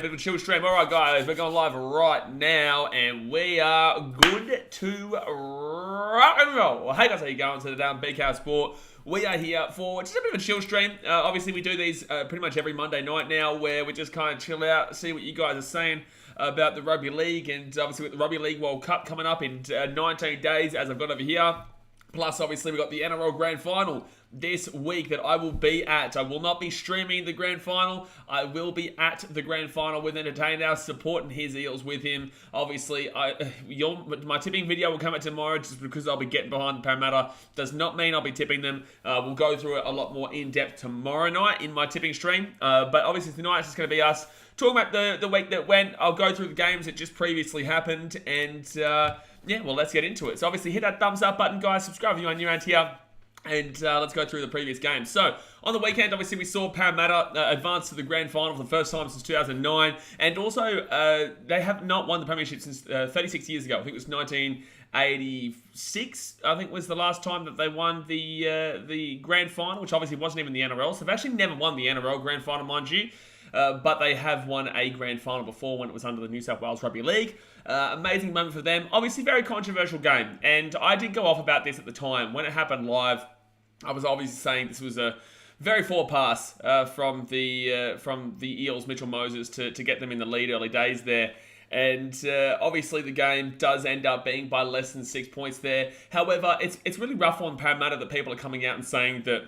bit of a chill stream. All right, guys, we're going live right now, and we are good to rock and roll. Well, hey guys, how you going? So today on BK Sport, we are here for just a bit of a chill stream. Obviously, we do these pretty much every Monday night now, where we just kind of chill out, see what you guys are saying about the Rugby League, and obviously with the Rugby League World Cup coming up in 19 days, as I've got over here. Plus, obviously, we've got the NRL Grand Final this week that I will be at. I will not be streaming the Grand Final. I will be at the Grand Final with Entertainer, supporting his Eels with him. Obviously, my tipping video will come out tomorrow just because I'll be getting behind the Parramatta. Does not mean I'll be tipping them. We'll go through it a lot more in-depth tomorrow night in my tipping stream. But obviously, tonight it's just going to be us talking about the week that went. I'll go through the games that just previously happened, and yeah, well, let's get into it. So obviously, hit that thumbs up button, guys. Subscribe if you're new around here. And let's go through the previous games. So, on the weekend, obviously, we saw Parramatta advance to the Grand Final for the first time since 2009. And also, they have not won the premiership since 36 years ago. I think it was 1986, I think was the last time that they won the Grand Final, which obviously wasn't even the NRL. So, they've actually never won the NRL Grand Final, mind you. But they have won a Grand Final before when it was under the New South Wales Rugby League. Amazing moment for them. Obviously, very controversial game. And I did go off about this at the time. When it happened live, I was obviously saying this was a very poor pass from the Eels, Mitchell Moses, to get them in the lead early days there. And obviously the game does end up being by less than 6 points there. However, it's really rough on Parramatta that people are coming out and saying that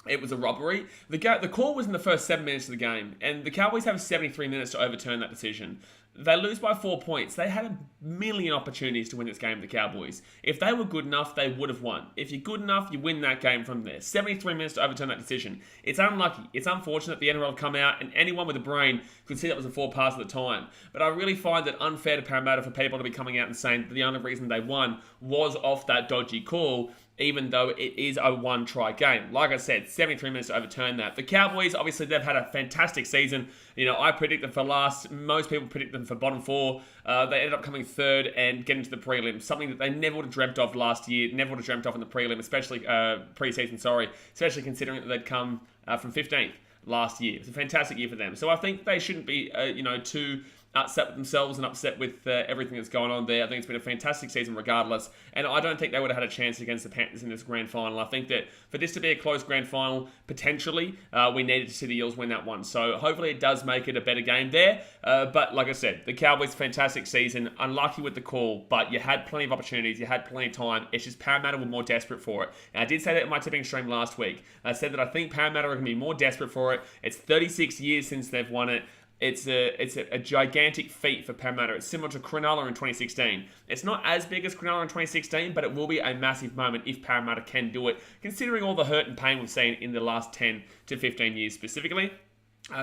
it was a robbery. The call was in the first 7 minutes of the game, and the Cowboys have 73 minutes to overturn that decision. They lose by 4 points. They had a million opportunities to win this game, the Cowboys. If they were good enough, they would have won. If you're good enough, you win that game from there. 73 minutes to overturn that decision. It's unlucky. It's unfortunate the NRL have come out, and anyone with a brain could see that was a poor pass at the time. But I really find it unfair to Parramatta for people to be coming out and saying that the only reason they won was off that dodgy call, even though it is a one-try game. Like I said, 73 minutes to overturn that. The Cowboys, obviously, they've had a fantastic season. You know, I predict them for last. Most people predict them for bottom four. They ended up coming third and getting to the prelim, something that they never would have dreamt of last year, never would have dreamt of in the prelim, especially pre-season, especially considering that they'd come from 15th last year. It's a fantastic year for them. So I think they shouldn't be, too upset with themselves and upset with everything that's going on there. I think it's been a fantastic season regardless, and I don't think they would have had a chance against the Panthers in this Grand Final. I think that for this to be a close Grand Final, potentially, we needed to see the Eels win that one. So hopefully it does make it a better game there. But like I said, the Cowboys, fantastic season. Unlucky with the call, but you had plenty of opportunities. You had plenty of time. It's just Parramatta were more desperate for it. And I did say that in my tipping stream last week. I said that I think Parramatta are going to be more desperate for it. It's 36 years since they've won it. It's a gigantic feat for Parramatta. It's similar to Cronulla in 2016. It's not as big as Cronulla in 2016, but it will be a massive moment if Parramatta can do it, considering all the hurt and pain we've seen in the last 10 to 15 years specifically.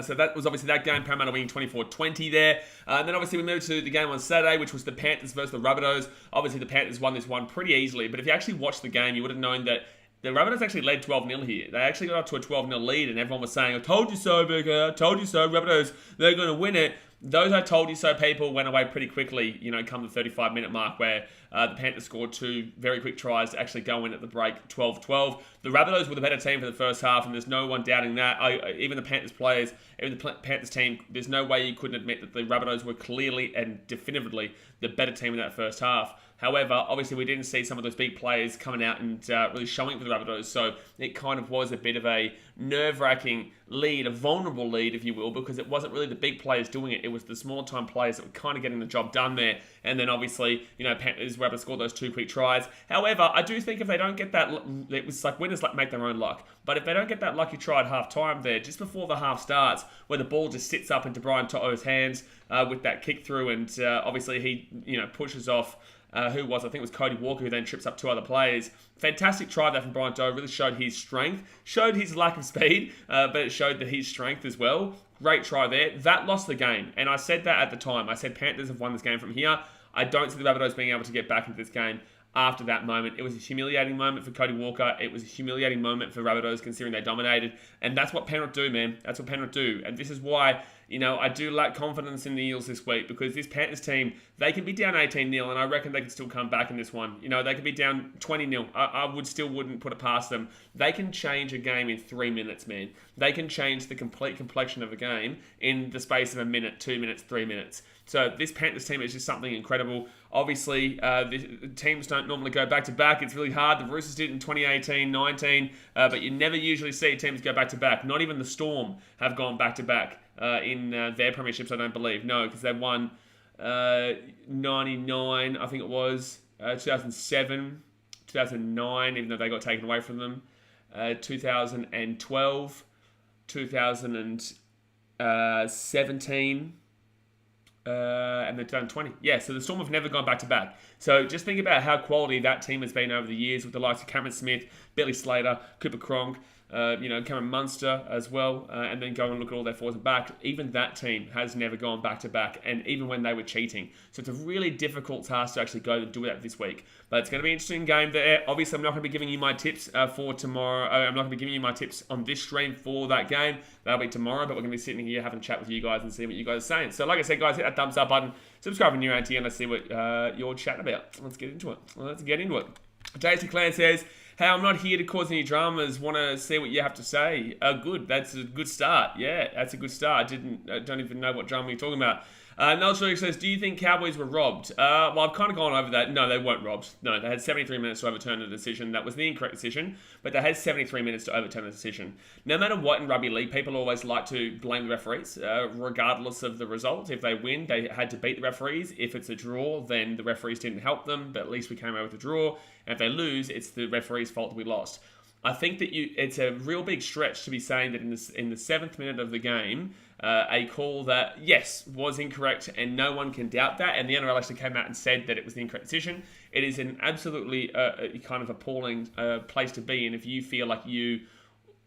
So that was obviously that game, Parramatta winning 24-20 there. And then obviously we moved to the game on Saturday, which was the Panthers versus the Rabbitohs. Obviously the Panthers won this one pretty easily, but if you actually watched the game, you would have known that the Rabbitohs actually led 12-0 here. They actually got up to a 12-0 lead, and everyone was saying, I told you so, Booker. I told you so. Rabbitohs, they're going to win it. Those I told you so people went away pretty quickly, come the 35-minute mark where the Panthers scored two very quick tries to actually go in at the break, 12-12. The Rabbitohs were the better team for the first half, and there's no one doubting that. Even the Panthers players, even the Panthers team, there's no way you couldn't admit that the Rabbitohs were clearly and definitively the better team in that first half. However, obviously we didn't see some of those big players coming out and really showing for the Rabbitohs, so it kind of was a bit of a nerve-wracking lead, a vulnerable lead, if you will, because it wasn't really the big players doing it. It was the small-time players that were kind of getting the job done there. And then obviously, Panthers were able to score those two quick tries. However, I do think if they don't get that, it was like winners make their own luck. But if they don't get that lucky try at half-time there, just before the half starts, where the ball just sits up into Brian To'o's hands with that kick through, and obviously he, pushes off who was, I think it was Cody Walker, who then trips up two other players. Fantastic try there from Brian To'o, really showed his strength, showed his lack of speed, but it showed that his strength as well. Great try there. That lost the game, and I said that at the time. I said Panthers have won this game from here. I don't see the Rabbitohs being able to get back into this game after that moment. It was a humiliating moment for Cody Walker. It was a humiliating moment for Rabbitohs, considering they dominated. And that's what Penrith do, man. That's what Penrith do. And this is why, I do lack confidence in the Eels this week because this Panthers team, they can be down 18-0 and I reckon they can still come back in this one. They could be down 20-0. I wouldn't put it past them. They can change a game in 3 minutes, man. They can change the complete complexion of a game in the space of a minute, 2 minutes, 3 minutes. So this Panthers team is just something incredible. Obviously, the teams don't normally go back-to-back. It's really hard. The Roosters did in 2018-19, but you never usually see teams go back-to-back. Not even the Storm have gone back-to-back in their premierships, I don't believe. No, because they won 99, I think it was, 2007, 2009, even though they got taken away from them, 2012, 2017, and then 2020. Yeah, so the Storm have never gone back-to-back. So just think about how quality that team has been over the years with the likes of Cameron Smith, Billy Slater, Cooper Cronk, Cameron Munster as well, and then go and look at all their forwards and back. Even that team has never gone back-to-back, and even when they were cheating. So it's a really difficult task to actually go and do that this week. But it's going to be an interesting game there. Obviously, I'm not going to be giving you my tips for tomorrow. I'm not going to be giving you my tips on this stream for that game. That'll be tomorrow, but we're going to be sitting here having a chat with you guys and see what you guys are saying. So like I said, guys, hit that thumbs up button, subscribe if you're new and let's see what you're chatting about. Let's get into it. JC Clan says, hey, I'm not here to cause any dramas. Want to see what you have to say. Good. That's a good start. Yeah, that's a good start. I don't even know what drama you're talking about. Noel Shirley says, do you think Cowboys were robbed? Well, I've kind of gone over that. No, they weren't robbed. No, they had 73 minutes to overturn the decision. That was the incorrect decision, but they had 73 minutes to overturn the decision. No matter what in rugby league, people always like to blame the referees, regardless of the result. If they win, they had to beat the referees. If it's a draw, then the referees didn't help them, but at least we came out with a draw. And if they lose, it's the referee's fault that we lost. I think that it's a real big stretch to be saying that in the 7th minute of the game, a call that, yes, was incorrect and no one can doubt that, and the NRL actually came out and said that it was the incorrect decision. It is an absolutely kind of appalling place to be in if you feel like you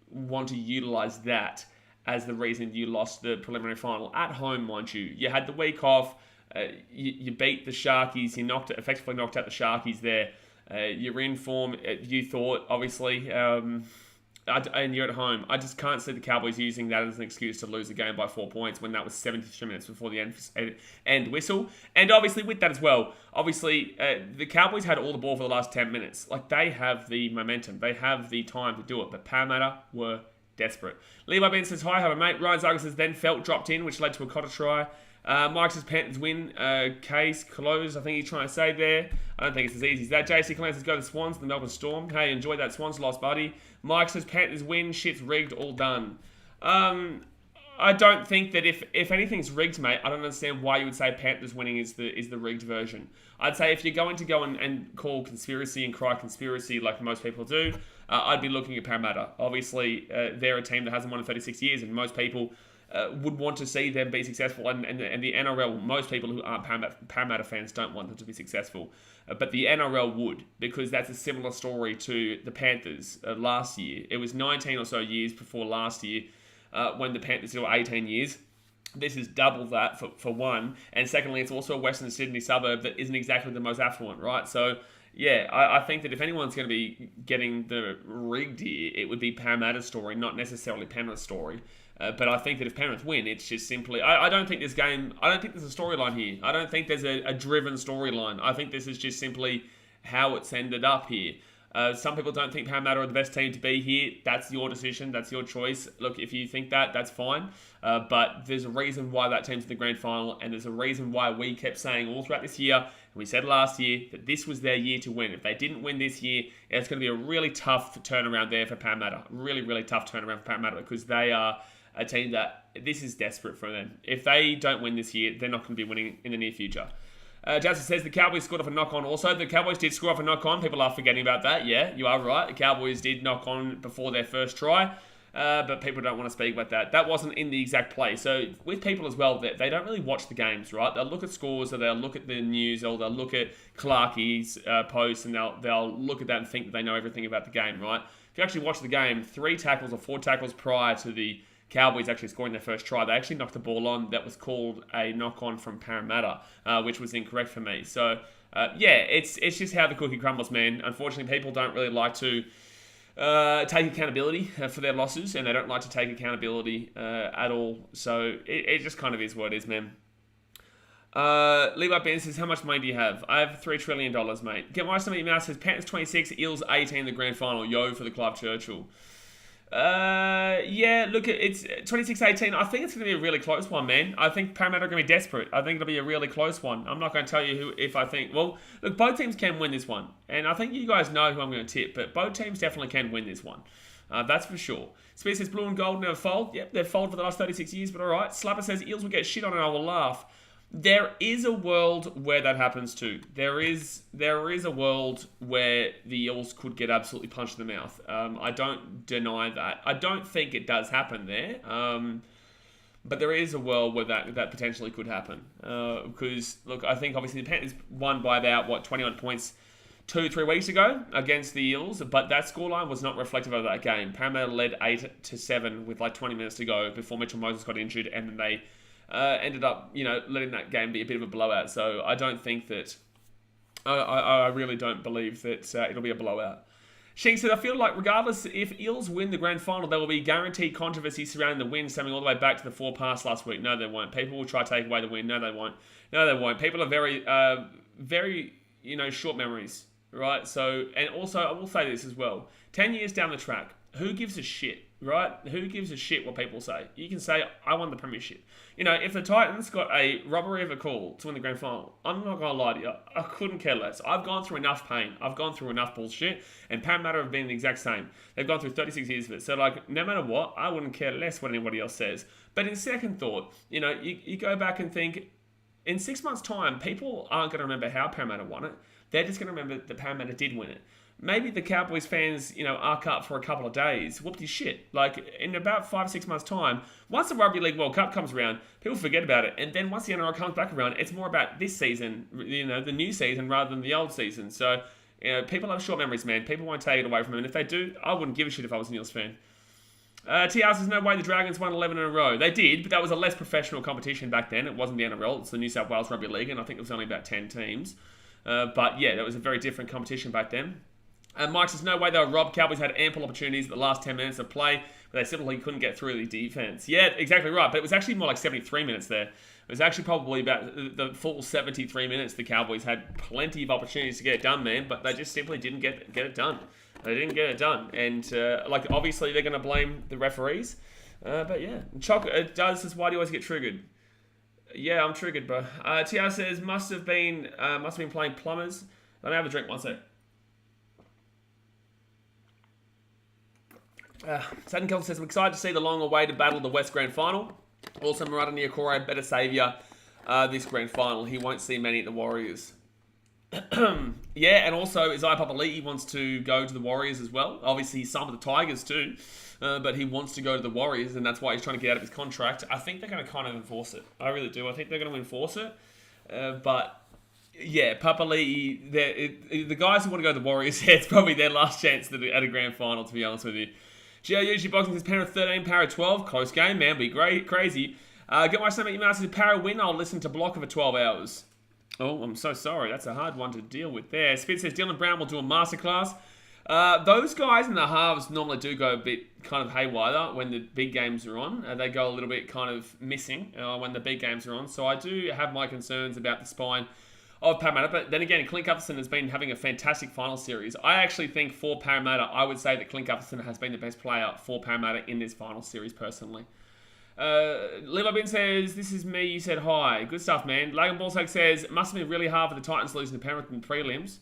want to utilise that as the reason you lost the preliminary final at home, mind you. You had the week off, you beat the Sharkies, you effectively knocked out the Sharkies there. You're in form, you thought, obviously, and you're at home. I just can't see the Cowboys using that as an excuse to lose a game by 4 points when that was 73 minutes before the end whistle. And obviously with that as well, the Cowboys had all the ball for the last 10 minutes. Like, they have the momentum. They have the time to do it. But Parramatta were desperate. Levi Ben says, hi, have a mate. Ryan Zargus has then felt dropped in, which led to a Cotter try. Mike says Panthers win. Case close, I think he's trying to say there. I don't think it's as easy as that. JC Clan says go to the Swans, the Melbourne Storm. Hey, enjoy that Swans loss, buddy. Mike says Panthers win. Shit's rigged, all done. I don't think that if anything's rigged, mate, I don't understand why you would say Panthers winning is the rigged version. I'd say if you're going to go and call conspiracy and cry conspiracy like most people do, I'd be looking at Parramatta. Obviously, they're a team that hasn't won in 36 years, and most people would want to see them be successful, and the NRL, most people who aren't Parramatta fans don't want them to be successful, but the NRL would, because that's a similar story to the Panthers last year. It was 19 or so years before last year when the Panthers were 18 years. This is double that for one, and secondly, it's also a Western Sydney suburb that isn't exactly the most affluent, right? So yeah, I think that if anyone's going to be getting the rigged here, it would be Parramatta's story, not necessarily Penrith's story. But I think that if Penrith win, it's just simply... I don't think there's a storyline here. I don't think there's a driven storyline. I think this is just simply how it's ended up here. Some people don't think Parramatta are the best team to be here. That's your decision. That's your choice. Look, if you think that, that's fine. But there's a reason why that team's in the grand final, and there's a reason why we kept saying all throughout this year, and we said last year, that this was their year to win. If they didn't win this year, it's going to be a really tough turnaround there for Parramatta. Really, really tough turnaround for Parramatta, because they are a team that this is desperate for them. If they don't win this year, they're not going to be winning in the near future. Justin says the Cowboys scored off a knock-on also. The Cowboys did score off a knock-on. People are forgetting about that. Yeah, you are right. The Cowboys did knock on before their first try, but people don't want to speak about that. That wasn't in the exact play. So with people as well, they don't really watch the games, right? They'll look at scores, or they'll look at the news, or they'll look at Clarkie's posts, and they'll look at that and think that they know everything about the game, right? If you actually watch the game, 3 tackles or 4 tackles prior to the Cowboys actually scoring their first try, they actually knocked the ball on. That was called a knock-on from Parramatta, which was incorrect for me. So, yeah, it's just how the cookie crumbles, man. Unfortunately, people don't really like to take accountability for their losses, and they don't like to take accountability at all. So it just kind of is what it is, man. Levi Ben says, how much money do you have? I have $3 trillion, mate. Get my stomach mouse says, Panthers 26, Eels 18, the grand final. Yo for the Clive Churchill. Yeah, look, it's 26-18. I think it's going to be a really close one, man. I think Parramatta are going to be desperate. I think it'll be a really close one. I'm not going to tell you who, if I think... Well, look, both teams can win this one. And I think you guys know who I'm going to tip, but both teams definitely can win this one. That's for sure. Spear says, blue and gold never fold. Yep, they've folded for the last 36 years, but all right. Slapper says, Eels will get shit on and I will laugh. There is a world where that happens too. There is a world where the Eels could get absolutely punched in the mouth. I don't deny that. I don't think it does happen there. But there is a world where that potentially could happen. Because, look, I think obviously the Panthers won by about, 21 points 2-3 weeks ago against the Eels, but that scoreline was not reflective of that game. Parramatta led 8-7 with 20 minutes to go before Mitchell Moses got injured, and then they ended up, letting that game be a bit of a blowout. So I don't think that... I really don't believe that it'll be a blowout. Shing said, I feel like regardless if Eels win the grand final, there will be guaranteed controversy surrounding the win, stemming all the way back to the 4 past last week. No, they won't. People will try to take away the win. No, they won't. No, they won't. People are very, short memories, right? So, and also, I will say this as well. 10 years down the track, who gives a shit, right? Who gives a shit what people say? You can say, I won the premiership. If the Titans got a robbery of a call to win the grand final, I'm not going to lie to you, I couldn't care less. I've gone through enough pain. I've gone through enough bullshit, and Parramatta have been the exact same. They've gone through 36 years of it. So, no matter what, I wouldn't care less what anybody else says. But in second thought, you go back and think, in 6 months' time, people aren't going to remember how Parramatta won it. They're just going to remember that Parramatta did win it. Maybe the Cowboys fans, arc up for a couple of days. Whoopty shit. In about 5-6 months' time, once the Rugby League World Cup comes around, people forget about it. And then once the NRL comes back around, it's more about this season, the new season, rather than the old season. So, people have short memories, man. People won't take it away from them. And if they do, I wouldn't give a shit if I was an Eels fan. TR says, there's no way the Dragons won 11 in a row. They did, but that was a less professional competition back then. It wasn't the NRL. It's the New South Wales Rugby League, and I think it was only about 10 teams. But yeah, that was a very different competition back then. Mike says, no way they were robbed. Cowboys had ample opportunities at the last 10 minutes of play, but they simply couldn't get through the defense. Yeah, exactly right. But it was actually more like 73 minutes there. It was actually probably about the full 73 minutes. The Cowboys had plenty of opportunities to get it done, man, but they just simply didn't get it done. They didn't get it done. And, obviously they're going to blame the referees. But yeah. Choc does says, why do you always get triggered? Yeah, I'm triggered, bro. TR says, must have been playing plumbers. Let me have a drink, one sec. Saturn Kelton says, I'm excited to see the long-awaited battle of the West Grand Final. Also, Murata Niokore, better saviour this Grand Final. He won't see many at the Warriors. Yeah, and also Isaiah Papali'i wants to go to the Warriors as well. Obviously, he's signed with the Tigers too, but he wants to go to the Warriors, and that's why he's trying to get out of his contract. I think they're going to kind of enforce it. I really do. I think they're going to enforce it. But yeah, Papali'i, the guys who want to go to the Warriors, it's probably their last chance at a Grand Final, to be honest with you. GOUG Boxing says, Para 13, Para 12. Close game, man. Be great, crazy. Get my son at your mouth. Says, Para win. I'll listen to Blocker for 12 hours. Oh, I'm so sorry. That's a hard one to deal with there. Spitz says, Dylan Brown will do a masterclass. Those guys in the halves normally do go a bit kind of haywire when the big games are on. They go a little bit kind of missing when the big games are on. So I do have my concerns about the spine of Parramatta. But then again, Clint Gutherson has been having a fantastic final series. I actually think for Parramatta, I would say that Clint Gutherson has been the best player for Parramatta in this final series personally. Levi Bin says, this is me, you said hi. Good stuff, man. Logan Ballsack says, it must have been really hard for the Titans losing to Penrith in the prelims.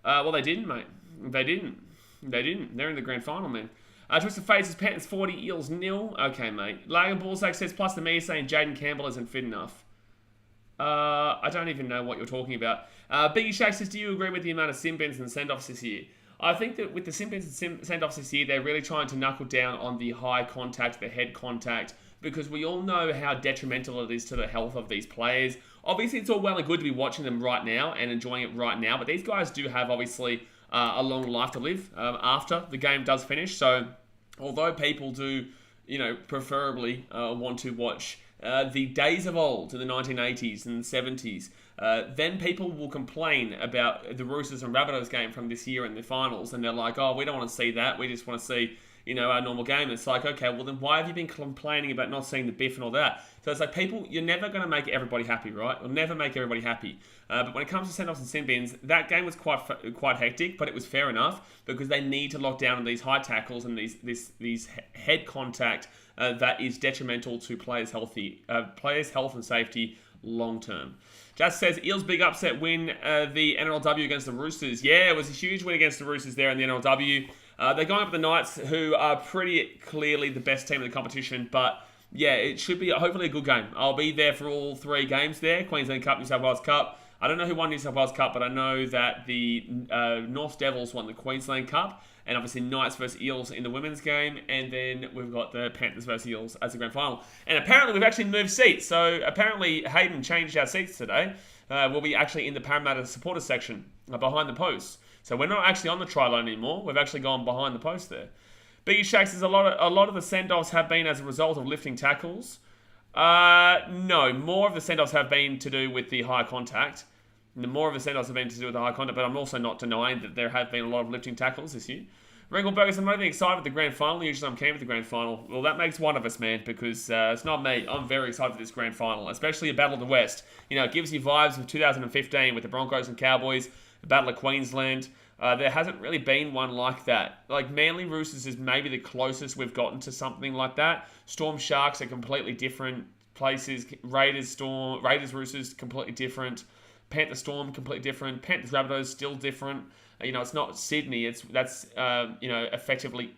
Well, they didn't, mate. They didn't. They're in the grand final, man. Twisted Fate says, Panthers 40, Eels 0. Okay, mate. Logan Ballsack says, plus the me saying Jaden Campbell isn't fit enough. I don't even know what you're talking about. Biggie Shack says, do you agree with the amount of sin bins and send-offs this year? I think that with the sin bins and send-offs this year, they're really trying to knuckle down on the high contact, the head contact, because we all know how detrimental it is to the health of these players. Obviously, it's all well and good to be watching them right now and enjoying it right now, but these guys do have, obviously, a long life to live after the game does finish. So, although people do, preferably want to watch the days of old in the 1980s and the 70s, then people will complain about the Roosters and Rabbitohs game from this year in the finals, and they're like, oh, we don't want to see that. We just want to see, our normal game. And it's like, okay, well then why have you been complaining about not seeing the biff and all that? So it's like, people, you're never going to make everybody happy, right? You'll never make everybody happy. But when it comes to send-offs and sin bins, that game was quite hectic, but it was fair enough because they need to lock down on these high tackles and these head contact that is detrimental to players' health and safety long term. Just says, Eels big upset win the NRLW against the Roosters. Yeah, it was a huge win against the Roosters there in the NRLW. They're going up with the Knights, who are pretty clearly the best team in the competition, but yeah, it should be hopefully a good game. I'll be there for all 3 games there, Queensland Cup, New South Wales Cup. I don't know who won New South Wales Cup, but I know that the North Devils won the Queensland Cup, and obviously Knights versus Eels in the women's game, and then we've got the Panthers versus Eels as the grand final. And apparently we've actually moved seats, so apparently Hayden changed our seats today. We'll be actually in the Parramatta supporters section behind the posts. So we're not actually on the try line anymore. We've actually gone behind the post there. Biggie Shakes says a lot of the send-offs have been as a result of lifting tackles. No, more of the send-offs have been to do with the high contact. And the more of the send-offs have been to do with the high contact, but I'm also not denying that there have been a lot of lifting tackles this year. Ringelberg, I'm not even excited with the grand final. Usually I'm keen with the grand final. Well, that makes one of us, man, because it's not me. I'm very excited for this grand final, especially a Battle of the West. It gives you vibes of 2015 with the Broncos and Cowboys, the Battle of Queensland. There hasn't really been one like that. Like, Manly Roosters is maybe the closest we've gotten to something like that. Storm Sharks are completely different places. Raiders Roosters, completely different. Panther Storm, completely different. Panthers Rabbitohs, still different. It's not Sydney. That's effectively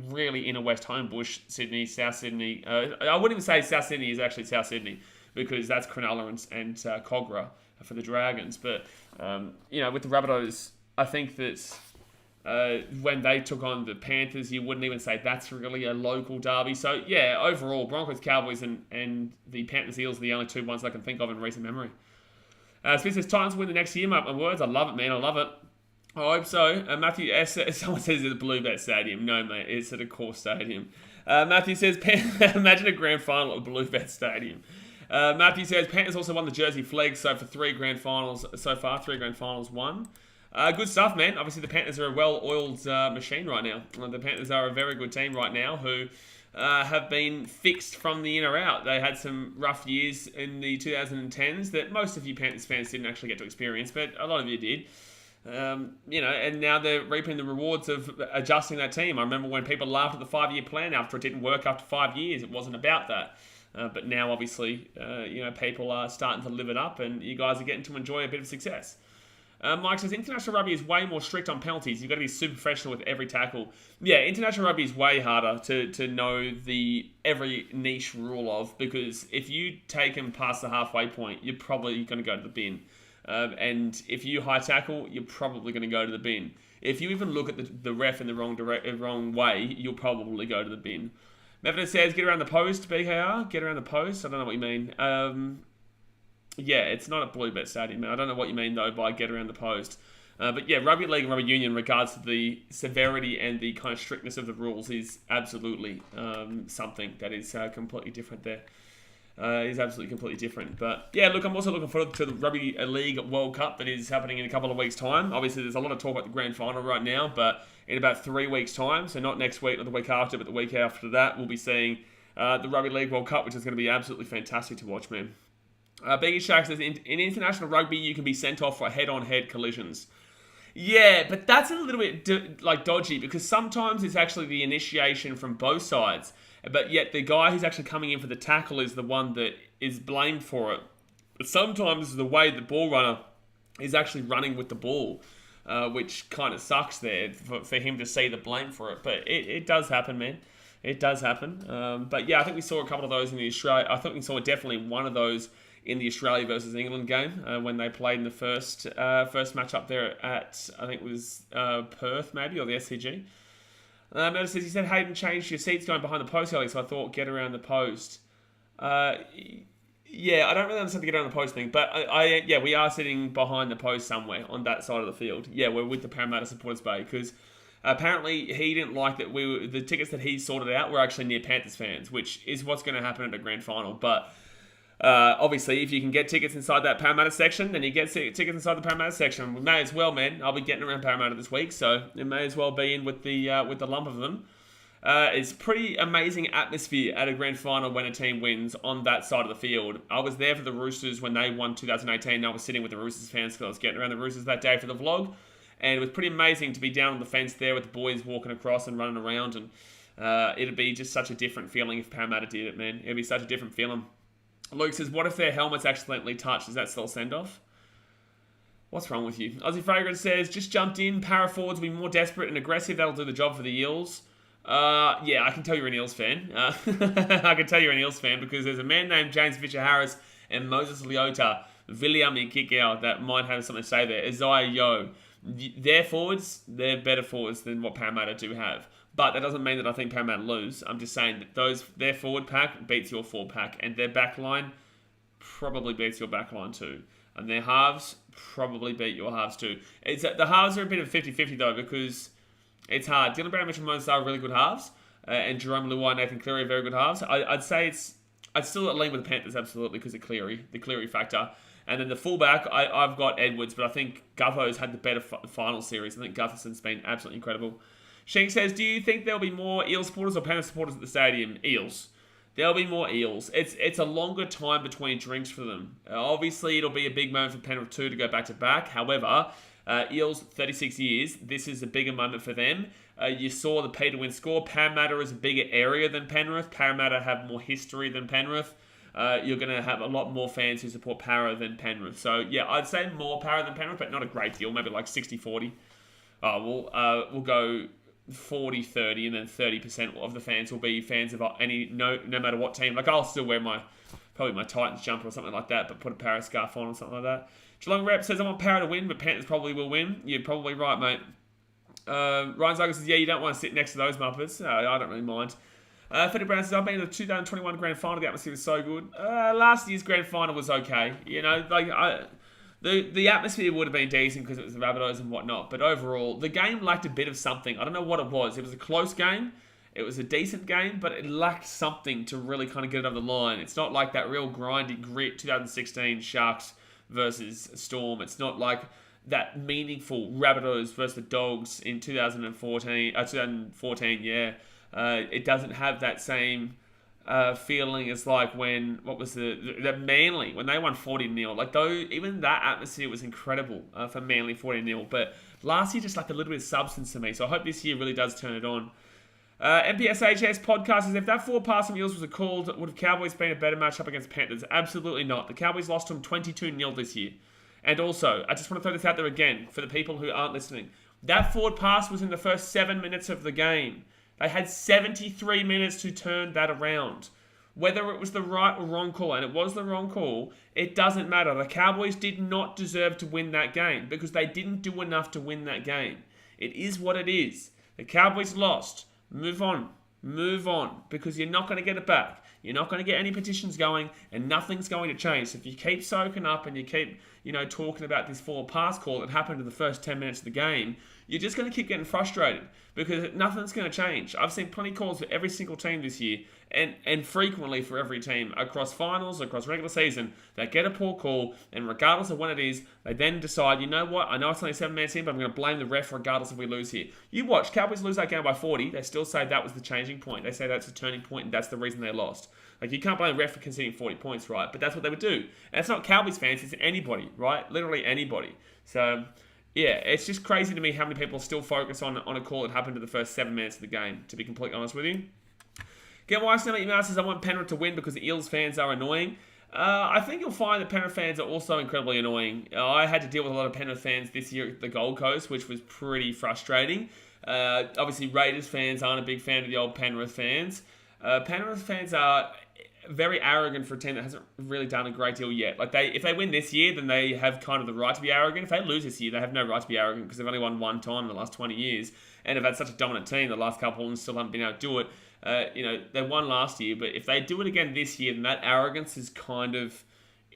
really inner West Homebush, Sydney, South Sydney. I wouldn't even say South Sydney is actually South Sydney because that's Cronulla and Cogra for the Dragons. But, with the Rabbitohs, I think that when they took on the Panthers, you wouldn't even say that's really a local derby. So, yeah, overall, Broncos, Cowboys, and the Panthers Eels are the only 2 ones I can think of in recent memory. Smith says, Titans win the next year, mark my words. I love it, man. I love it. I hope so. Matthew S. Someone says it's at the Bluebet Stadium. No, mate. It's at a core stadium. Matthew says, imagine a grand final at Bluebet Stadium. Matthew says, Panthers also won the Jersey Flegg, so for 3 grand finals so far, 3 grand finals won. Good stuff, man. Obviously, the Panthers are a well-oiled machine right now. The Panthers are a very good team right now who have been fixed from the in or out. They had some rough years in the 2010s that most of you Panthers fans didn't actually get to experience, but a lot of you did. And now they're reaping the rewards of adjusting that team. I remember when people laughed at the 5-year plan after it didn't work after 5 years. It wasn't about that. But now, obviously, people are starting to live it up, and you guys are getting to enjoy a bit of success. Mike says, international rugby is way more strict on penalties. You've got to be super professional with every tackle. Yeah, international rugby is way harder to know the every niche rule of, because if you take them past the halfway point, you're probably going to go to the bin. And if you high tackle, you're probably going to go to the bin. If you even look at the ref in the wrong way, you'll probably go to the bin. Mevin says, get around the post, BKR. Get around the post. I don't know what you mean. Yeah, it's not at Bluebet Stadium, man. I don't know what you mean, though, by get around the post. But yeah, rugby league and rugby union, in regards to the severity and the kind of strictness of the rules, is absolutely something that is completely different there. Is absolutely completely different. But yeah, look, I'm also looking forward to the Rugby League World Cup that is happening in a couple of weeks' time. Obviously, there's a lot of talk about the grand final right now, but in about 3 weeks' time, so not next week, not the week after, but the week after that, we'll be seeing the Rugby League World Cup, which is going to be absolutely fantastic to watch, man. Biggie Shark says, in international rugby, you can be sent off for head-on-head collisions. Yeah, but that's a little bit dodgy, because sometimes it's actually the initiation from both sides, but yet the guy who's actually coming in for the tackle is the one that is blamed for it. But sometimes the way the ball runner is actually running with the ball, which kind of sucks there for him to see the blame for it. But it does happen, man. It does happen. But yeah, I think we saw a couple of those in the Australia. I think we saw definitely one of those in the Australia versus England game when they played in the first match up there at, I think it was Perth maybe, or the SCG. Meta says, he said Hayden changed your seats going behind the post earlier, so I thought get around the post. Yeah, I don't really understand the get around the post thing, but yeah, we are sitting behind the post somewhere on that side of the field. Yeah, we're with the Parramatta supporters bay, because Apparently, he didn't like that the tickets that he sorted out were actually near Panthers fans, which is what's going to happen at a grand final. But obviously, if you can get tickets inside that Parramatta section, then you get tickets inside the Parramatta section. We may as well, man. I'll be getting around Parramatta this week, so it may as well be in with the lump of them. It's pretty amazing atmosphere at a grand final when a team wins on that side of the field. I was there for the Roosters when they won 2018. I was sitting with the Roosters fans because I was getting around the Roosters that day for the vlog. And it was pretty amazing to be down on the fence there with the boys walking across and running around. And it'd be just such a different feeling if Parramatta did it, man. It'd be such a different feeling. Luke says, what if their helmets accidentally touched? Is that still a send-off? What's wrong with you? Aussie Fragrance says, just jumped in. Para forwards will be more desperate and aggressive. That'll do the job for the Eels. Yeah, I can tell you're an Eels fan. I can tell you're an Eels fan because there's a man named James Fisher-Harris and Moses Leota, Viliami Kikau, that might have something to say there. Isaiah Yeo. Their forwards, they're better forwards than what Parramatta do have. But that doesn't mean that I think Parramatta lose. I'm just saying that their forward pack beats your forward pack, and their back line probably beats your back line too. And their halves probably beat your halves too. The halves are a bit of 50-50 though, because it's hard. Dylan Brown and Mitchell Moses are really good halves, and Jerome Luai and Nathan Cleary are very good halves. I'd say I'd still lean with the Panthers absolutely because of the Cleary factor. And then the fullback, I've got Edwards, but I think Gutho's had the better final series. I think Gutherson's been absolutely incredible. Shank says, do you think there'll be more Eels supporters or Panthers supporters at the stadium? Eels. There'll be more Eels. It's a longer time between drinks for them. Obviously, it'll be a big moment for Penrith too to go back-to-back. However, Eels, 36 years, this is a bigger moment for them. You saw the pay to win score. Parramatta is a bigger area than Penrith. Parramatta have more history than Penrith. You're going to have a lot more fans who support Para than Penrith. So, yeah, I'd say more Para than Penrith, but not a great deal. Maybe like 60-40. We'll go 40-30, and then 30% of the fans will be fans of no matter what team. Like, I'll still wear probably my Titans jumper or something like that, but put a Para scarf on or something like that. Geelong Rep says, I want Para to win, but Panthers probably will win. You're probably right, mate. Ryan Zago says, yeah, you don't want to sit next to those Muppets. I don't really mind. Freddy Brown says, I've been to the 2021 Grand Final. The atmosphere was so good. Last year's Grand Final was okay. You know, like the atmosphere would have been decent because it was the Rabbitohs and whatnot. But overall, the game lacked a bit of something. I don't know what it was. It was a close game. It was a decent game, but it lacked something to really kind of get it over the line. It's not like that real grindy grit 2016 Sharks versus Storm. It's not like that meaningful Rabbitohs versus the Dogs in 2014, yeah. It doesn't have that same feeling as like when, what was the Manly, when they won 40-0. Like, though, even that atmosphere was incredible for Manly 40-0. But last year just lacked a little bit of substance to me. So I hope this year really does turn it on. MPSHS podcast says, if that forward pass from Eels was called, would have Cowboys been a better matchup against Panthers? Absolutely not. The Cowboys lost to them 22-0 this year. And also, I just want to throw this out there again for the people who aren't listening. That forward pass was in the first 7 minutes of the game. They had 73 minutes to turn that around. Whether it was the right or wrong call, and it was the wrong call, it doesn't matter. The Cowboys did not deserve to win that game because they didn't do enough to win that game. It is what it is. The Cowboys lost. Move on. Move on. Because you're not going to get it back. You're not going to get any petitions going, and nothing's going to change. So if you keep soaking up and you keep, talking about this forward pass call that happened in the first 10 minutes of the game, you're just going to keep getting frustrated because nothing's going to change. I've seen plenty of calls for every single team this year, and frequently for every team across finals, across regular season, that get a poor call, and regardless of when it is, they then decide, you know what, I know it's only a 7-man team, but I'm going to blame the ref regardless if we lose here. You watch, Cowboys lose that game by 40, they still say that was the changing point. They say that's the turning point, and that's the reason they lost. Like, you can't blame the ref for conceding 40 points, right? But that's what they would do. And it's not Cowboys fans, it's anybody, right? Literally anybody. So, yeah, it's just crazy to me how many people still focus on a call that happened in the first 7 minutes of the game, to be completely honest with you. Get Weiss now email says, I want Penrith to win because the Eels fans are annoying. I think you'll find that Penrith fans are also incredibly annoying. I had to deal with a lot of Penrith fans this year at the Gold Coast, which was pretty frustrating. Obviously, Raiders fans aren't a big fan of the old Penrith fans. Penrith fans are very arrogant for a team that hasn't really done a great deal yet. Like, if they win this year, then they have kind of the right to be arrogant. If they lose this year, they have no right to be arrogant because they've only won one time in the last 20 years and have had such a dominant team the last couple and still haven't been able to do it. They won last year, but if they do it again this year, then that arrogance is kind of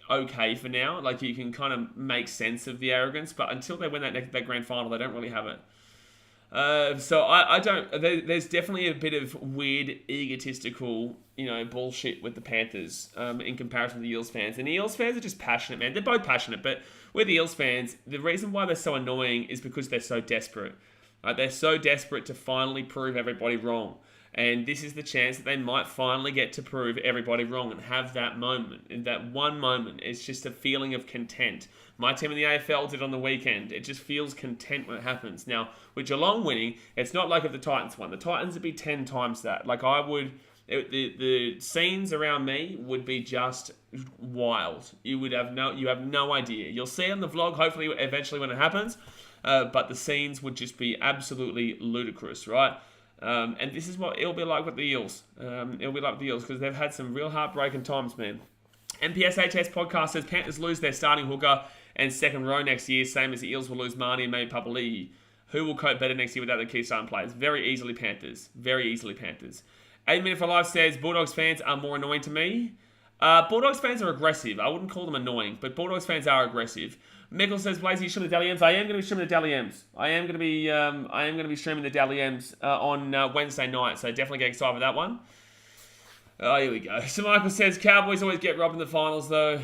okay for now. Like, you can kind of make sense of the arrogance, but until they win that grand final, they don't really have it. So I don't. There's definitely a bit of weird, egotistical, bullshit with the Panthers in comparison to the Eels fans. And the Eels fans are just passionate, man. They're both passionate, but with the Eels fans, the reason why they're so annoying is because they're so desperate. They're so desperate to finally prove everybody wrong. And this is the chance that they might finally get to prove everybody wrong and have that moment. And that one moment is just a feeling of content. My team in the AFL did on the weekend. It just feels content when it happens. Now, with Geelong winning, it's not like if the Titans won. The Titans would be 10 times that. Like the scenes around me would be just wild. You have no idea. You'll see it on the vlog, hopefully, eventually when it happens. But the scenes would just be absolutely ludicrous, right? And this is what it'll be like with the Eels. It'll be like with the Eels because they've had some real heartbreaking times, man. NPSHS podcast says Panthers lose their starting hooker and second row next year, same as the Eels will lose Marnie and maybe Papali'i. Who will cope better next year without the key starting players? Very easily Panthers. Very easily Panthers. 8 Minute for Life says Bulldogs fans are more annoying to me. Bulldogs fans are aggressive. I wouldn't call them annoying, but Bulldogs fans are aggressive. Michael says, Blaze, you stream the Dally M's. I am going to be streaming the Dally M's. I am going to be streaming the Dally M's on Wednesday night, so definitely get excited for that one. Oh, here we go. So Michael says, Cowboys always get robbed in the finals, though.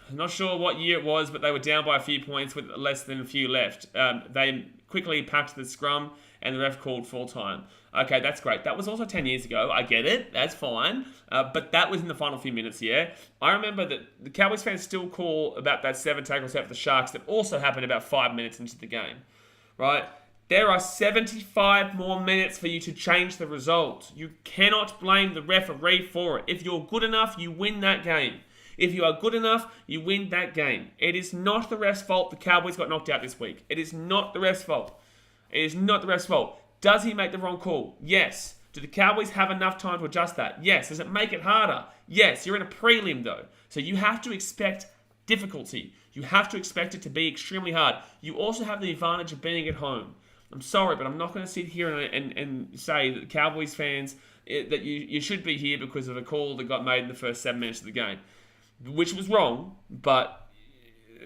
I'm not sure what year it was, but they were down by a few points with less than a few left. They quickly packed the scrum, and the ref called full time. Okay, that's great. That was also 10 years ago. I get it. That's fine. But that was in the final few minutes, yeah? I remember that the Cowboys fans still call about that 7 tackles out for the Sharks that also happened about 5 minutes into the game, right? There are 75 more minutes for you to change the result. You cannot blame the referee for it. If you're good enough, you win that game. If you are good enough, you win that game. It is not the ref's fault the Cowboys got knocked out this week. It is not the ref's fault. It is not the ref's fault. Does he make the wrong call? Yes. Do the Cowboys have enough time to adjust that? Yes. Does it make it harder? Yes. You're in a prelim though. So you have to expect difficulty. You have to expect it to be extremely hard. You also have the advantage of being at home. I'm sorry, but I'm not going to sit here and say that Cowboys fans, that you should be here because of a call that got made in the first 7 minutes of the game, which was wrong, but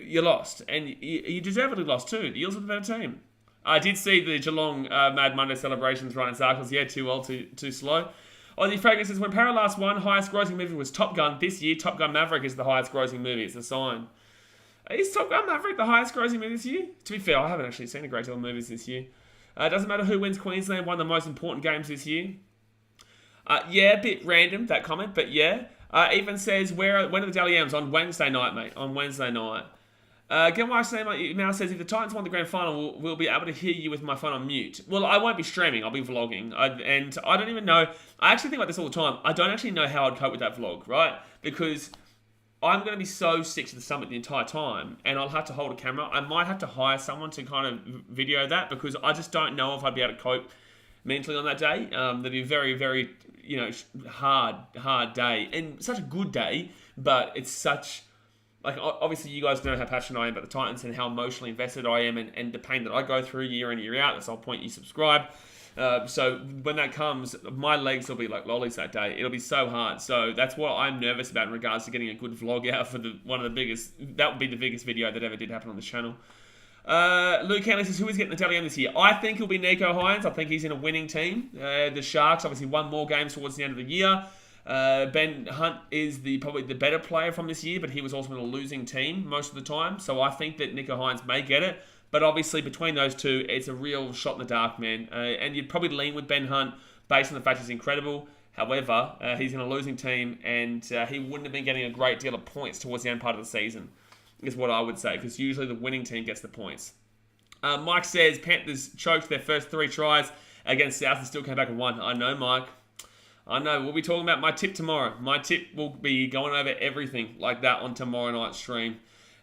you lost. And you deservedly lost too. The Eels were the better team. I did see the Geelong Mad Monday celebrations run in circles. Yeah, too slow. Aussie Fragrance says, when Para last won, highest grossing movie was Top Gun. This year, Top Gun Maverick is the highest grossing movie. It's a sign. Is Top Gun Maverick the highest grossing movie this year? To be fair, I haven't actually seen a great deal of movies this year. Doesn't matter who wins Queensland, one of the most important games this year. Yeah, a bit random, that comment, but yeah. Even says, when are the Dally M's? On Wednesday night, mate. On Wednesday night. Again, what I say, my email says, if the Titans won the grand final, we'll be able to hear you with my phone on mute. Well, I won't be streaming. I'll be vlogging. And I don't even know. I actually think about this all the time. I don't actually know how I'd cope with that vlog, right? Because I'm going to be so sick to the stomach the entire time, and I'll have to hold a camera. I might have to hire someone to kind of video that, because I just don't know if I'd be able to cope mentally on that day. That'd be a very, very, hard day. And such a good day, but it's such... Like, obviously, you guys know how passionate I am about the Titans and how emotionally invested I am and the pain that I go through year in, year out. That's the whole point you subscribe. So when that comes, my legs will be like lollies that day. It'll be so hard. So that's what I'm nervous about in regards to getting a good vlog out for one of the biggest... That would be the biggest video that ever did happen on the channel. Luke Hanley says, who is getting the Dally M this year? I think it'll be Nico Hines. I think he's in a winning team. The Sharks obviously won more games towards the end of the year. Ben Hunt is probably the better player from this year, but he was also in a losing team most of the time. So I think that Nico Hines may get it. But obviously between those two, it's a real shot in the dark, man. And you'd probably lean with Ben Hunt based on the fact he's incredible. However, he's in a losing team, and he wouldn't have been getting a great deal of points towards the end part of the season, is what I would say, because usually the winning team gets the points. Mike says Panthers choked their first 3 tries against South and still came back and won. I know, Mike. I know. We'll be talking about my tip tomorrow. My tip will be going over everything like that on tomorrow night's stream.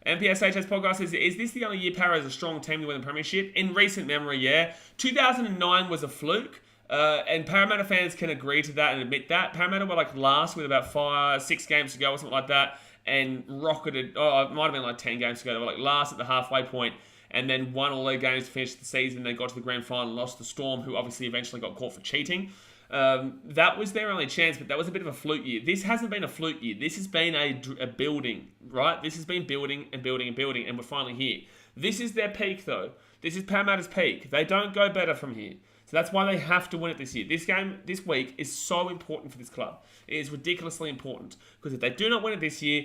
NPSHS podcast says, is this the only year Para is a strong team to win the premiership? In recent memory, yeah. 2009 was a fluke. And Parramatta fans can agree to that and admit that. Parramatta were like last with about 6 games to go or something like that, and rocketed. Oh, it might have been like 10 games to go. They were like last at the halfway point, and then won all their games to finish the season. They got to the grand final and lost to Storm, who obviously eventually got caught for cheating. That was their only chance, but that was a bit of a fluke year. This hasn't been a fluke year. This has been a building, right? This has been building and building and building, and we're finally here. This is their peak, though. This is Parramatta's peak. They don't go better from here. So that's why they have to win it this year. This game, this week, is so important for this club. It is ridiculously important. Because if they do not win it this year,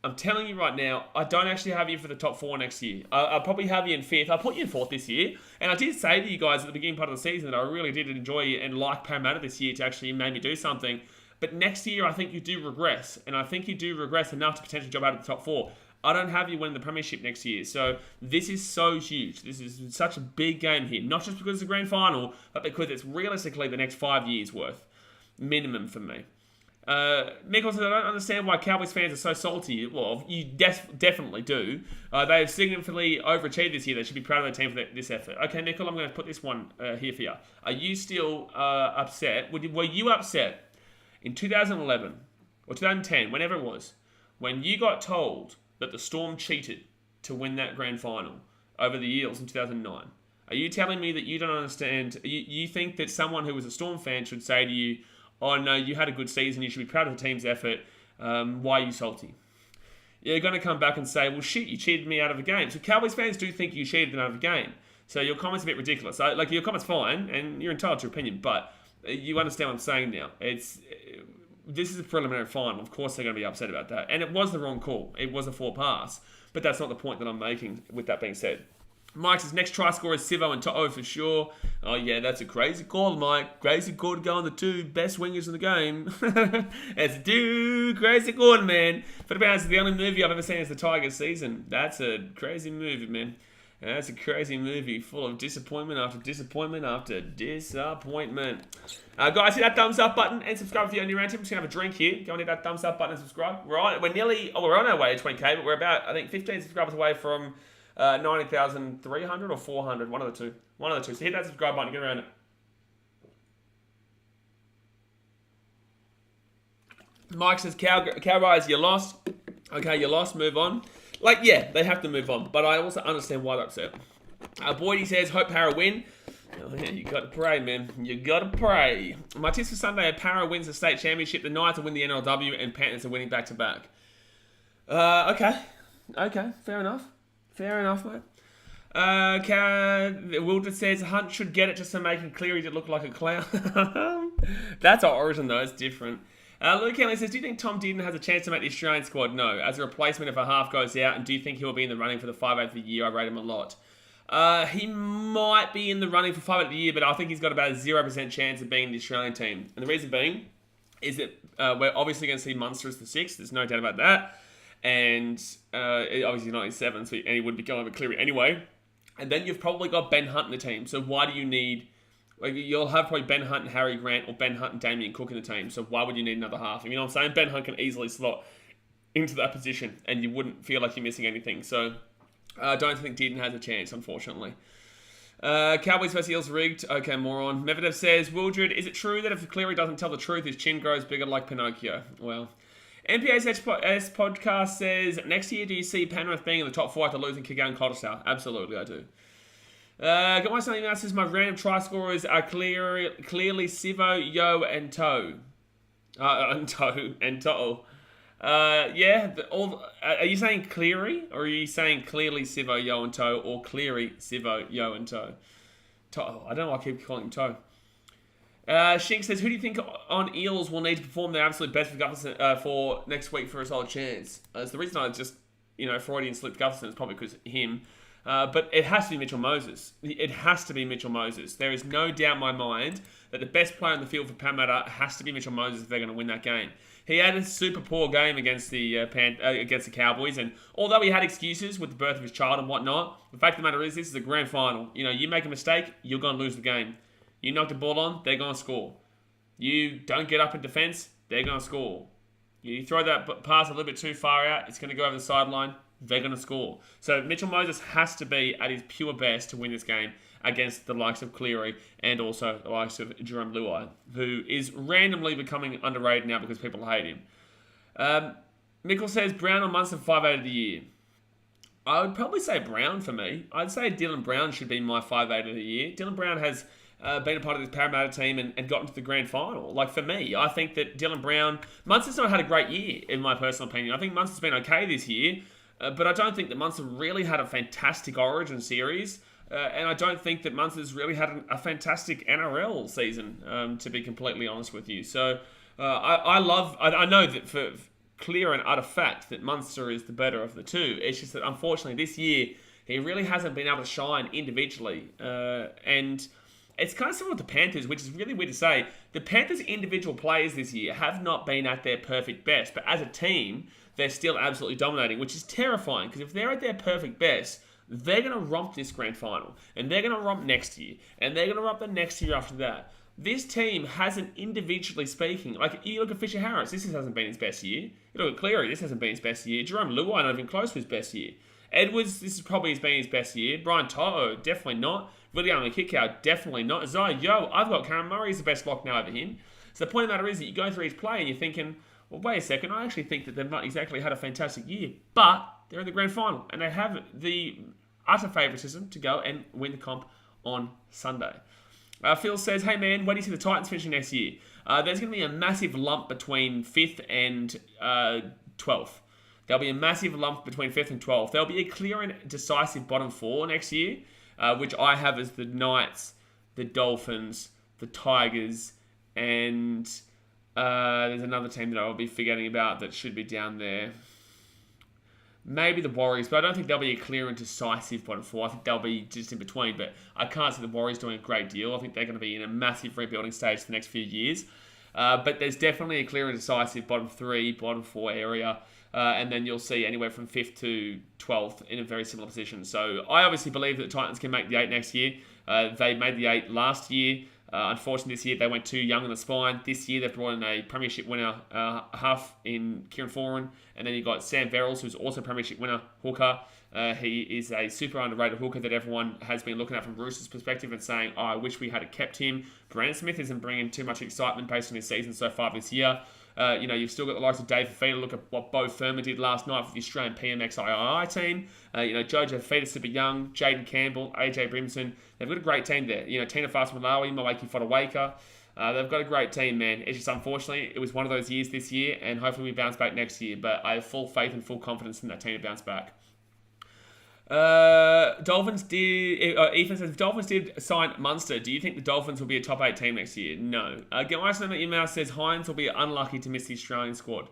I'm telling you right now, I don't actually have you for the top 4 next year. I'll probably have you in 5th. I'll put you in 4th this year. And I did say to you guys at the beginning part of the season that I really did enjoy and like Parramatta this year to actually maybe do something. But next year, I think you do regress. And I think you do regress enough to potentially jump out of the top 4. I don't have you winning the premiership next year. So this is so huge. This is such a big game here. Not just because it's a grand final, but because it's realistically the next 5 years worth. Minimum for me. Michael says, I don't understand why Cowboys fans are so salty. Well, you definitely do. They have significantly overachieved this year. They should be proud of their team for this effort. Okay, Nickel, I'm going to put this one here for you. Are you still upset? Were you upset in 2011 or 2010, whenever it was, when you got told that the Storm cheated to win that grand final over the Eels in 2009? Are you telling me that you don't understand? You think that someone who was a Storm fan should say to you, oh no, you had a good season, you should be proud of the team's effort, why are you salty? You're going to come back and say, well shit, you cheated me out of a game. So Cowboys fans do think you cheated them out of a game. So your comment's a bit ridiculous. Like, your comment's fine, and you're entitled to your opinion, but you understand what I'm saying now. This is a preliminary final. Of course they're going to be upset about that. And it was the wrong call. It was a 4 pass. But that's not the point that I'm making, with that being said. Mike says, next try scorer is Sivo and To'o for sure. Oh, yeah, that's a crazy call, Mike. Crazy call to go on the 2 best wingers in the game. That's a crazy call, man. For the balance, the only movie I've ever seen is the Tigers season. That's a crazy movie, man. That's a crazy movie full of disappointment after disappointment after disappointment. Guys, hit that thumbs up button and subscribe if you're new around. I'm just going to have a drink here. Go and hit that thumbs up button and subscribe. We're on our way to 20k, but we're about, I think, 15 subscribers away from 90,300 or 400. One of the two. So hit that subscribe button. Get around it. Mike says, Cowboys, you lost. Okay, you lost. Move on. Like, yeah, they have to move on. But I also understand why they're upset. Boydie says, hope Para win. Oh, yeah, you got to pray, man. You got to pray. My tips for Sunday are Para wins the state championship, the Knights will win the NRLW, and Panthers are winning back-to-back. Okay, fair enough. Fair enough, mate. Wilder says Hunt should get it just to make Cleary to look like a clown. That's our origin, though. It's different. Luke Henley says, do you think Tom Dearden has a chance to make the Australian squad? No. As a replacement if a half goes out, and do you think he'll be in the running for the 5/8 of the year? I rate him a lot. He might be in the running for 5/8 of the year, but I think he's got about a 0% chance of being in the Australian team. And the reason being is that we're obviously going to see Munster as the 6th. There's no doubt about that. And obviously not in 7th, and he would be going over Cleary anyway. And then you've probably got Ben Hunt in the team. So why do you need... You'll have probably Ben Hunt and Harry Grant, or Ben Hunt and Damien Cook in the team. So why would you need another half? You know what I'm saying? Ben Hunt can easily slot into that position, and you wouldn't feel like you're missing anything. So I don't think Dearden has a chance, unfortunately. Cowboys vs Eels rigged. Okay, moron. Medvedev says, Wildred, is it true that if Cleary doesn't tell the truth, his chin grows bigger like Pinocchio? Well... NPA's podcast says, next year do you see Penrith being in the top 4 after losing Kick and Cottesdale? Absolutely, I do. Got my something else says my random try scorers are clearly Sivo, Yo, and Toe. And To'o. Yeah, are you saying Cleary, or are you saying clearly Sivo, Yo, and Toe, or Cleary, Sivo, Yo, and Toe? To'o. I don't know why I keep calling him Toe. Shink says, who do you think on Eels will need to perform their absolute best for Gutherson for next week for a solid chance? It's the reason I just, Freudian slipped Gutherson is probably because of him. But it has to be Mitchell Moses. It has to be Mitchell Moses. There is no doubt in my mind that the best player on the field for Parramatta has to be Mitchell Moses if they're going to win that game. He had a super poor game against the Cowboys, and although he had excuses with the birth of his child and whatnot, the fact of the matter is this is a grand final. You make a mistake, you're going to lose the game. You knock the ball on, they're going to score. You don't get up in defence, they're going to score. You throw that pass a little bit too far out, it's going to go over the sideline, they're going to score. So Mitchell Moses has to be at his pure best to win this game against the likes of Cleary and also the likes of Jerome Luai, who is randomly becoming underrated now because people hate him. Michael says, Brown or Munster 5/8 of the year? I would probably say Brown for me. I'd say Dylan Brown should be my 5/8 of the year. Dylan Brown has... been a part of this Parramatta team and gotten to the grand final. Like, for me, I think that Dylan Brown... Munster's not had a great year, in my personal opinion. I think Munster's been okay this year, But I don't think that Munster really had a fantastic Origin series. And I don't think that Munster's really had a fantastic NRL season, to be completely honest with you. So I know that for clear and utter fact that Munster is the better of the two. It's just that unfortunately this year he really hasn't been able to shine individually. And it's kind of similar to the Panthers, which is really weird to say. The Panthers' individual players this year have not been at their perfect best, but as a team, they're still absolutely dominating, which is terrifying because if they're at their perfect best, they're going to romp this grand final, and they're going to romp next year, and they're going to romp the next year after that. This team hasn't, individually speaking, like you look at Fisher Harris, this hasn't been his best year. You look at Cleary, this hasn't been his best year. Jerome Luai, not even close to his best year. Edwards, this is probably been his best year. Brian To'o, definitely not. William Kikau, definitely not. Isaiah Yo, I've got Cameron Murray as the best lock now over him. So the point of the matter is that you go through his play and you're thinking, well, wait a second, I actually think that they've not exactly had a fantastic year, but they're in the grand final and they have the utter favouritism to go and win the comp on Sunday. Phil says, hey man, where do you see the Titans finishing next year? There's going to be a massive lump between 5th and 12th. There'll be a massive lump between 5th and 12th. There'll be a clear and decisive bottom 4 next year, which I have as the Knights, the Dolphins, the Tigers, and there's another team that I'll be forgetting about that should be down there. Maybe the Warriors, but I don't think there'll be a clear and decisive bottom 4. I think they'll be just in between, but I can't see the Warriors doing a great deal. I think they're going to be in a massive rebuilding stage for the next few years. But there's definitely a clear and decisive bottom 3, bottom 4 area. And then you'll see anywhere from 5th to 12th in a very similar position. So I obviously believe that the Titans can make the 8 next year. They made the 8 last year. Unfortunately, this year they went too young in the spine. This year they've brought in a premiership winner half in Kieran Foran, and then you've got Sam Verrills, who's also a premiership winner hooker. He is a super underrated hooker that everyone has been looking at from Roosters' perspective and saying, oh, I wish we had kept him. Brandon Smith isn't bringing too much excitement based on his season so far this year. You've still got the likes of Dave Fafita. Look at what Bo Furman did last night for the Australian PMX III team. Jojo Fafita, super young. Jaden Campbell, AJ Brimson. They've got a great team there. Tina Fa'asuamaleaui, Mawaki Fodawaker. They've got a great team, man. It's just unfortunately, it was one of those years this year, and hopefully we bounce back next year. But I have full faith and full confidence in that team to bounce back. Dolphins did. Ethan says, if Dolphins did sign Munster, do you think the Dolphins will be a top 8 team next year? No. Get my name at your mouth says Hines will be unlucky to miss the Australian squad.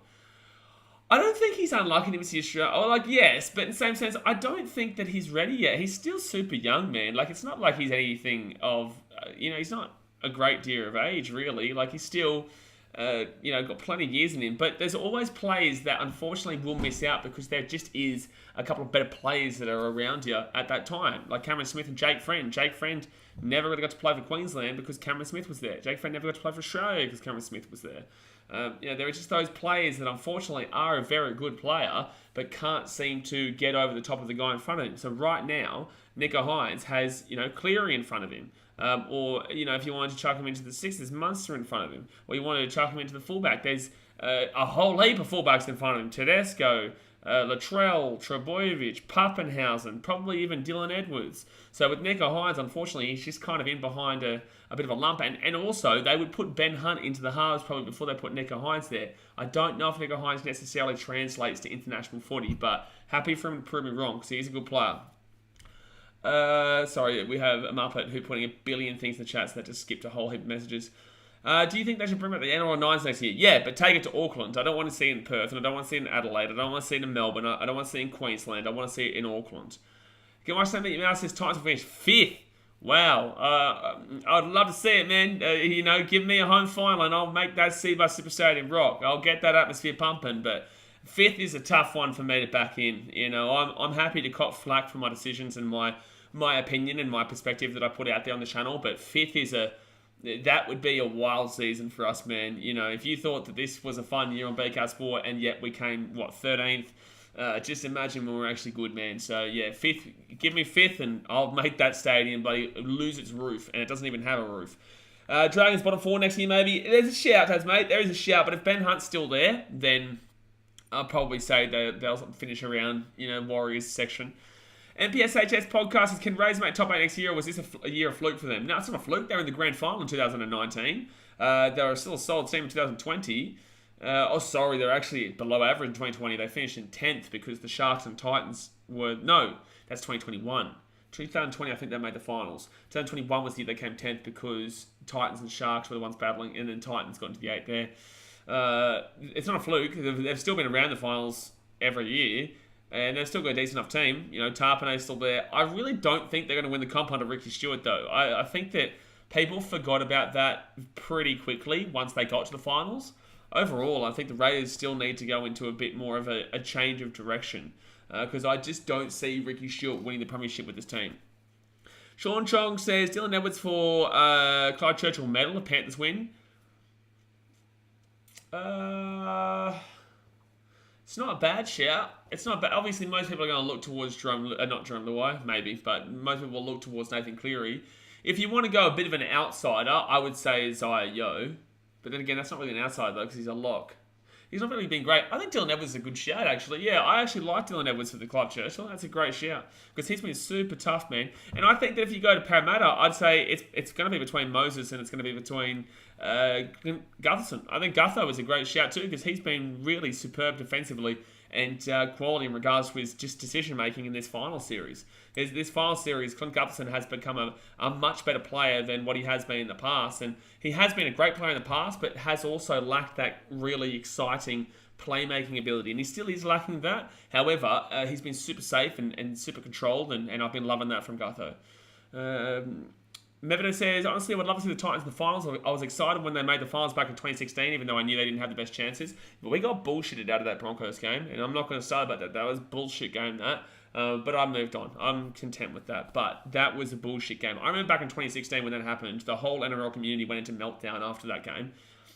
I don't think he's unlucky to miss the Australian. Yes, but in the same sense, I don't think that he's ready yet. He's still super young, man. It's not like he's anything of. He's not a great deal of age, really. He's still. Got plenty of years in him. But there's always players that unfortunately will miss out because there just is a couple of better players that are around you at that time. Like Cameron Smith and Jake Friend. Jake Friend never really got to play for Queensland because Cameron Smith was there. Jake Friend never got to play for Australia because Cameron Smith was there. There are just those players that unfortunately are a very good player but can't seem to get over the top of the guy in front of him. So right now, Nicho Hynes has, Cleary in front of him. If you wanted to chuck him into the 6, there's Munster in front of him. Or you wanted to chuck him into the fullback, there's a whole heap of fullbacks in front of him. Tedesco, Latrell, Trebojevic, Pappenhausen, probably even Dylan Edwards. So with Nicho Hynes, unfortunately, he's just kind of in behind a bit of a lump. And also, they would put Ben Hunt into the halves probably before they put Nicho Hynes there. I don't know if Nicho Hynes necessarily translates to international footy, but happy for him to prove me wrong because he's a good player. We have a Muppet who putting a billion things in the chat, so that just skipped a whole heap of messages. Do you think they should bring back the NRL 9s next year? Yeah, but take it to Auckland. I don't want to see it in Perth, and I don't want to see it in Adelaide. I don't want to see it in Melbourne. I don't want to see it in Queensland. I want to see it in Auckland. Can I say that your mouth says Titans will finish 5th? Wow. I'd love to see it, man. Give me a home final, and I'll make that Cbus Super Stadium rock. I'll get that atmosphere pumping, but 5th is a tough one for me to back in. I'm happy to cop flack for my decisions and my opinion and my perspective that I put out there on the channel, but 5th that would be a wild season for us, man. If you thought that this was a fun year on BK Sport and yet we came, 13th, just imagine when we're actually good, man. So yeah, 5th, give me 5th and I'll make that stadium lose its roof, and it doesn't even have a roof. Dragons bottom 4 next year, maybe. There's a shout, Tas, mate. There is a shout, but if Ben Hunt's still there, then I'll probably say they'll finish around, Warriors section. NPSHS podcasters can Rays make top 8 next year, or was this a year of fluke for them? No, it's not a fluke. They were in the grand final in 2019. They were still a solid team in 2020. Sorry, they're actually below average in 2020. They finished in 10th because the Sharks and Titans were... No, that's 2021. 2020, I think they made the finals. 2021 was the year they came 10th because Titans and Sharks were the ones battling, and then Titans got into the 8 there. It's not a fluke. They've still been around the finals every year, and they've still got a decent enough team. Tarpanay's still there. I really don't think they're going to win the comp under Ricky Stewart, though. I think that people forgot about that pretty quickly once they got to the finals. Overall, I think the Raiders still need to go into a bit more of a change of direction because I just don't see Ricky Stewart winning the premiership with this team. Sean Chong says, Dylan Edwards for Clyde Churchill medal, the Panthers win. It's not a bad shout. It's not bad. Obviously, most people are going to look towards not Jerome Luai, maybe, but most people will look towards Nathan Cleary. If you want to go a bit of an outsider, I would say Zaya Yo. But then again, that's not really an outsider, though, because he's a lock. He's not really been great. I think Dylan Edwards is a good shout, actually. Yeah, I actually like Dylan Edwards for the Clive Churchill. That's a great shout because he's been super tough, man. And I think that if you go to Parramatta, I'd say it's going to be between Moses and it's going to be between Gutherson. I think Gutho is a great shout, too, because he's been really superb defensively and quality in regards to his just decision-making in this final series. This final series, Clint Gutherson has become a much better player than what he has been in the past. And he has been a great player in the past, but has also lacked that really exciting playmaking ability. And he still is lacking that. However, he's been super safe and super controlled, and I've been loving that from Gutho. Mevino says, honestly, I would love to see the Titans in the finals. I was excited when they made the finals back in 2016, even though I knew they didn't have the best chances. But we got bullshitted out of that Broncos game, and I'm not going to say about that. That was a bullshit game, that. But I moved on. I'm content with that. But that was a bullshit game. I remember back in 2016 when that happened, the whole NRL community went into meltdown after that game.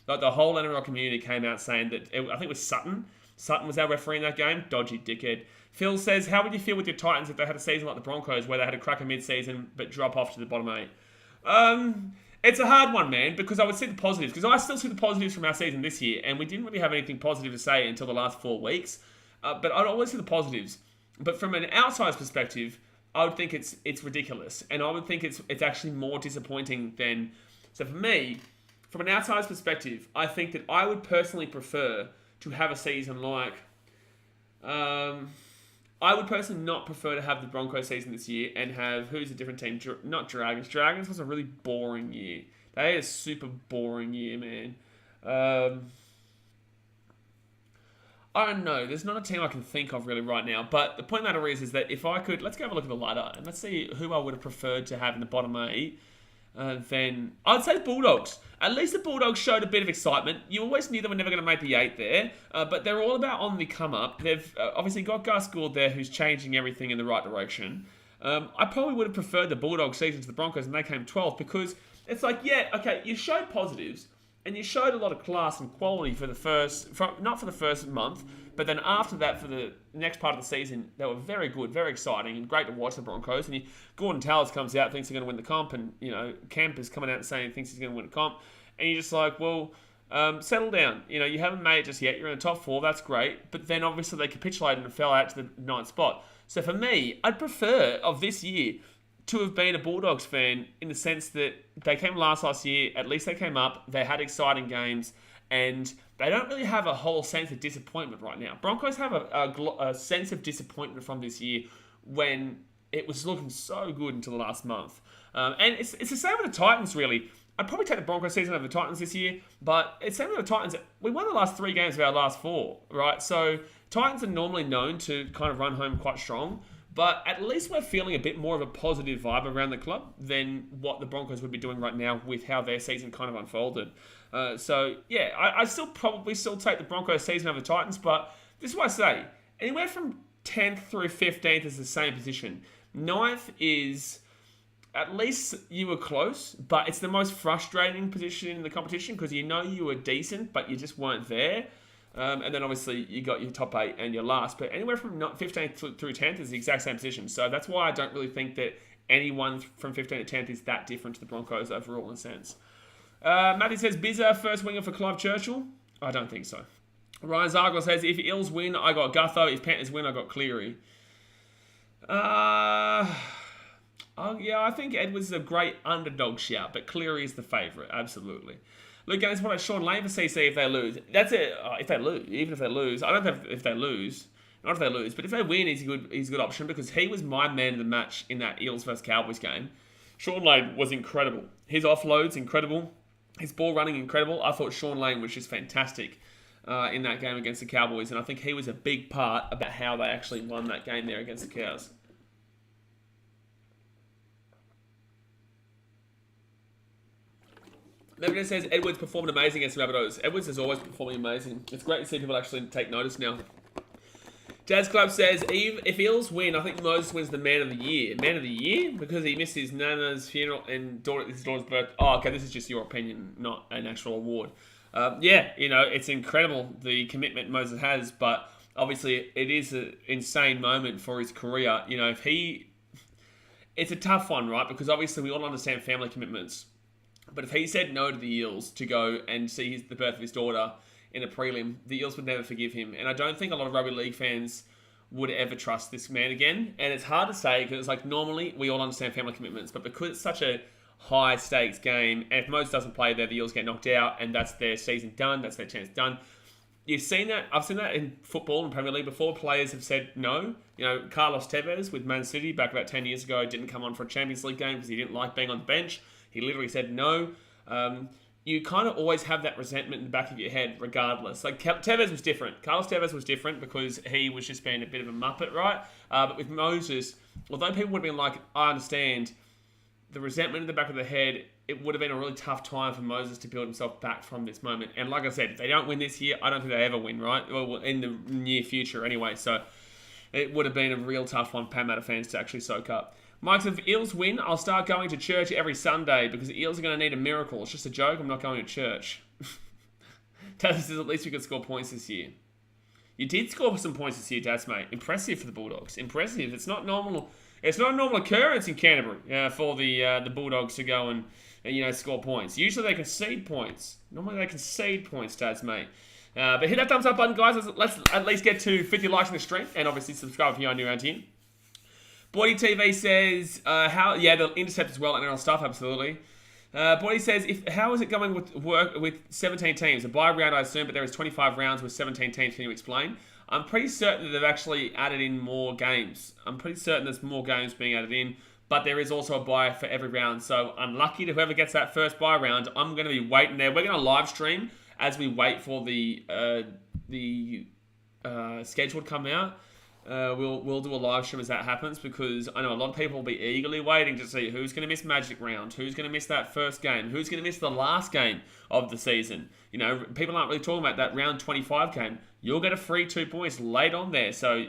Like, the whole NRL community came out saying that, I think it was Sutton. Sutton was our referee in that game. Dodgy dickhead. Phil says, how would you feel with your Titans if they had a season like the Broncos where they had a cracker mid-season but drop off to the bottom 8? It's a hard one, man, because I would see the positives. Because I still see the positives from our season this year, and we didn't really have anything positive to say until the last 4 weeks. But I'd always see the positives. But from an outsider's perspective, I would think it's ridiculous, and I would think it's actually more disappointing than. So for me, from an outsider's perspective, I think that I would personally prefer to have a season like. I would personally not prefer to have the Broncos season this year and have, who's a different team? Not Dragons. Dragons was a really boring year. They had a super boring year, man. I don't know. There's not a team I can think of really right now. But the point of the matter is that if I could, let's go have a look at the ladder and let's see who I would have preferred to have in the bottom 8. Then I'd say the Bulldogs. At least the Bulldogs showed a bit of excitement. You always knew they were never going to make the 8 there, but they're all about on the come up. They've obviously got Gus Gould there, who's changing everything in the right direction. I probably would have preferred the Bulldogs season to the Broncos, and they came 12th because it's like, yeah, okay, you showed positives and you showed a lot of class and quality for not for the first month, but then after that, for the next part of the season, they were very good, very exciting, and great to watch the Broncos. And Gordon Towers comes out, thinks he's going to win the comp, and Kemp is coming out and saying he thinks he's going to win the comp, and you're just like, well, settle down. You haven't made it just yet. You're in the top 4, that's great. But then obviously they capitulated and fell out to the 9th spot. So for me, I'd prefer of this year to have been a Bulldogs fan in the sense that they came last year. At least they came up. They had exciting games. And they don't really have a whole sense of disappointment right now. Broncos have a sense of disappointment from this year when it was looking so good until the last month. And it's the same with the Titans, really. I'd probably take the Broncos season over the Titans this year, but it's the same with the Titans. We won the last 3 games of our last 4, right? So Titans are normally known to kind of run home quite strong, but at least we're feeling a bit more of a positive vibe around the club than what the Broncos would be doing right now with how their season kind of unfolded. So, yeah, I still probably take the Broncos season over the Titans, but this is what I say. Anywhere from 10th through 15th is the same position. 9th is, at least you were close, but it's the most frustrating position in the competition because you were decent, but you just weren't there. And then obviously you got your top 8 and your last. But anywhere from 15th through 10th is the exact same position. So that's why I don't really think that anyone from 15th to 10th is that different to the Broncos overall in a sense. Matthew says, Bizza, first winger for Clive Churchill? I don't think so. Ryan Zargle says, if Eels win, I got Gutho. If Panthers win, I got Cleary. Yeah, I think Edwards is a great underdog shout, but Cleary is the favourite, absolutely. Luke Gaines, what about Sean Lane for CC if they lose? That's it. If they lose, even if they lose, I don't know if they lose. Not if they lose, but if they win, he's a good option because he was my man of the match in that Eels versus Cowboys game. Sean Lane was incredible. His offloads, incredible. His ball running, incredible. I thought Sean Lane was just fantastic in that game against the Cowboys, and I think he was a big part about how they actually won that game there against the Cows. Neville says Edwards performed amazing against the Rabbitohs. Edwards is always performing amazing. It's great to see people actually take notice now. Jazz Club says, if Eels win, I think Moses wins the Man of the Year. Man of the Year? Because he missed his Nana's funeral and his daughter's birthday. Oh, okay, this is just your opinion, not an actual award. Yeah, it's incredible the commitment Moses has, but obviously it is an insane moment for his career. It's a tough one, right? Because obviously we all understand family commitments. But if he said no to the Eels to go and see the birth of his daughter in a prelim, the Eels would never forgive him. And I don't think a lot of rugby league fans would ever trust this man again. And it's hard to say because normally we all understand family commitments, but because it's such a high stakes game, and if Moses doesn't play there, the Eels get knocked out and that's their season done, that's their chance done. You've seen that. I've seen that in football and Premier League before. Players have said no. Carlos Tevez with Man City back about 10 years ago didn't come on for a Champions League game because he didn't like being on the bench. He literally said no. You kind of always have that resentment in the back of your head regardless. Like Tevez was different. Carlos Tevez was different because he was just being a bit of a muppet, right? But with Moses, although people would have been like, I understand, the resentment in the back of the head, it would have been a really tough time for Moses to build himself back from this moment. And like I said, if they don't win this year, I don't think they ever win, right? Well, in the near future anyway. So it would have been a real tough one for Parramatta fans to actually soak up. Mike said, if Eels win, I'll start going to church every Sunday because the Eels are going to need a miracle. It's just a joke. I'm not going to church. Taz says, at least we could score points this year. You did score some points this year, Taz, mate. Impressive for the Bulldogs. Impressive. It's not normal. It's not a normal occurrence in Canterbury for the Bulldogs to go and score points. Usually they concede points. Normally they concede points, Taz, mate. But hit that thumbs up button, guys. Let's at least get to 50 likes in the stream, and obviously subscribe if you're new around here. Body TV says, the intercept as well, and NRL stuff, absolutely. Body says, how is it going with 17 teams? A bye round, I assume, but there is 25 rounds with 17 teams. Can you explain? I'm pretty certain that they've actually added in more games. I'm pretty certain there's more games being added in, but there is also a bye for every round. So unlucky to whoever gets that first bye round. I'm going to be waiting there. We're going to live stream as we wait for the schedule to come out. We'll do a live stream as that happens because I know a lot of people will be eagerly waiting to see who's going to miss Magic Round, who's going to miss that first game, who's going to miss the last game of the season. People aren't really talking about that round 25 game. You'll get a free 2 points laid on there. So,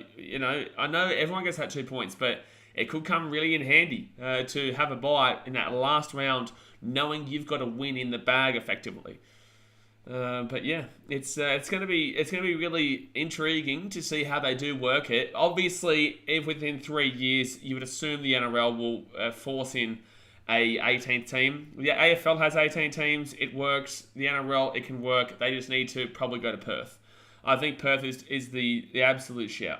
I know everyone gets that 2 points, but it could come really in handy to have a bye in that last round, knowing you've got a win in the bag effectively. But yeah, it's going to be really intriguing to see how they do work it. Obviously, if within 3 years you would assume the NRL will force in a 18th team. The AFL has 18 teams. It works. The NRL, it can work. They just need to probably go to Perth. I think Perth is the absolute shout.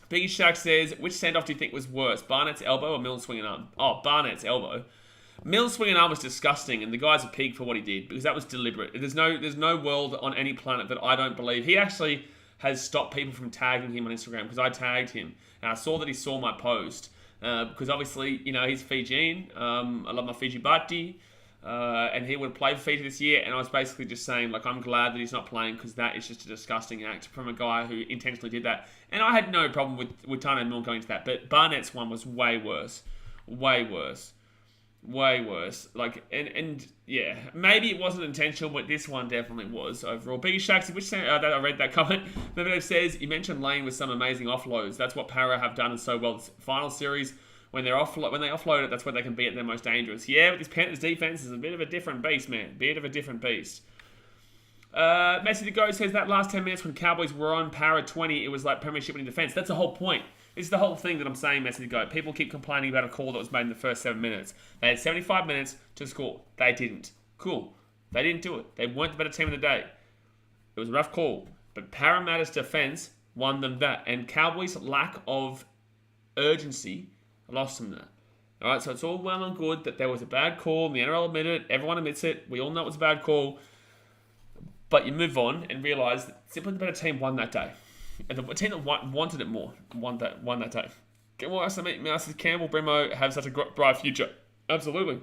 Biggie Shack says, which send-off do you think was worse, Barnett's elbow or Milne's swinging arm? Oh, Barnett's elbow. Milne's swinging arm was disgusting, and the guy's a pig for what he did because that was deliberate. There's no world on any planet that I don't believe. He actually has stopped people from tagging him on Instagram because I tagged him, and I saw that he saw my post because obviously he's Fijian. I love my Fiji Bati, and he would play for Fiji this year. And I was basically just saying I'm glad that he's not playing because that is just a disgusting act from a guy who intentionally did that. And I had no problem with Tana and Milne going to that, but Barnett's one was way worse. Way worse. And yeah, maybe it wasn't intentional, but this one definitely was overall. Biggie Shacks, I read that comment. Memento says, you mentioned Lane with some amazing offloads. That's what Para have done so well this final series. When they offload it, that's where they can be at their most dangerous. Yeah, but this Panthers defense is a bit of a different beast, man. Bit of a different beast. Messi the Go says that last 10 minutes when Cowboys were on Para 20, it was like premiership winning defense. That's the whole point. This is the whole thing that I'm saying, Messi the Go. People keep complaining about a call that was made in the first 7 minutes. They had 75 minutes to score. They didn't. Cool. They didn't do it. They weren't the better team of the day. It was a rough call. But Parramatta's defense won them that. And Cowboys' lack of urgency lost them that. Alright, so it's all well and good that there was a bad call. The NRL admitted it. Everyone admits it. We all know it was a bad call. But you move on and realise that simply the better team won that day. And the team that wanted it more won that day. Get more Masters, Campbell, Bremo have such a bright future. Absolutely.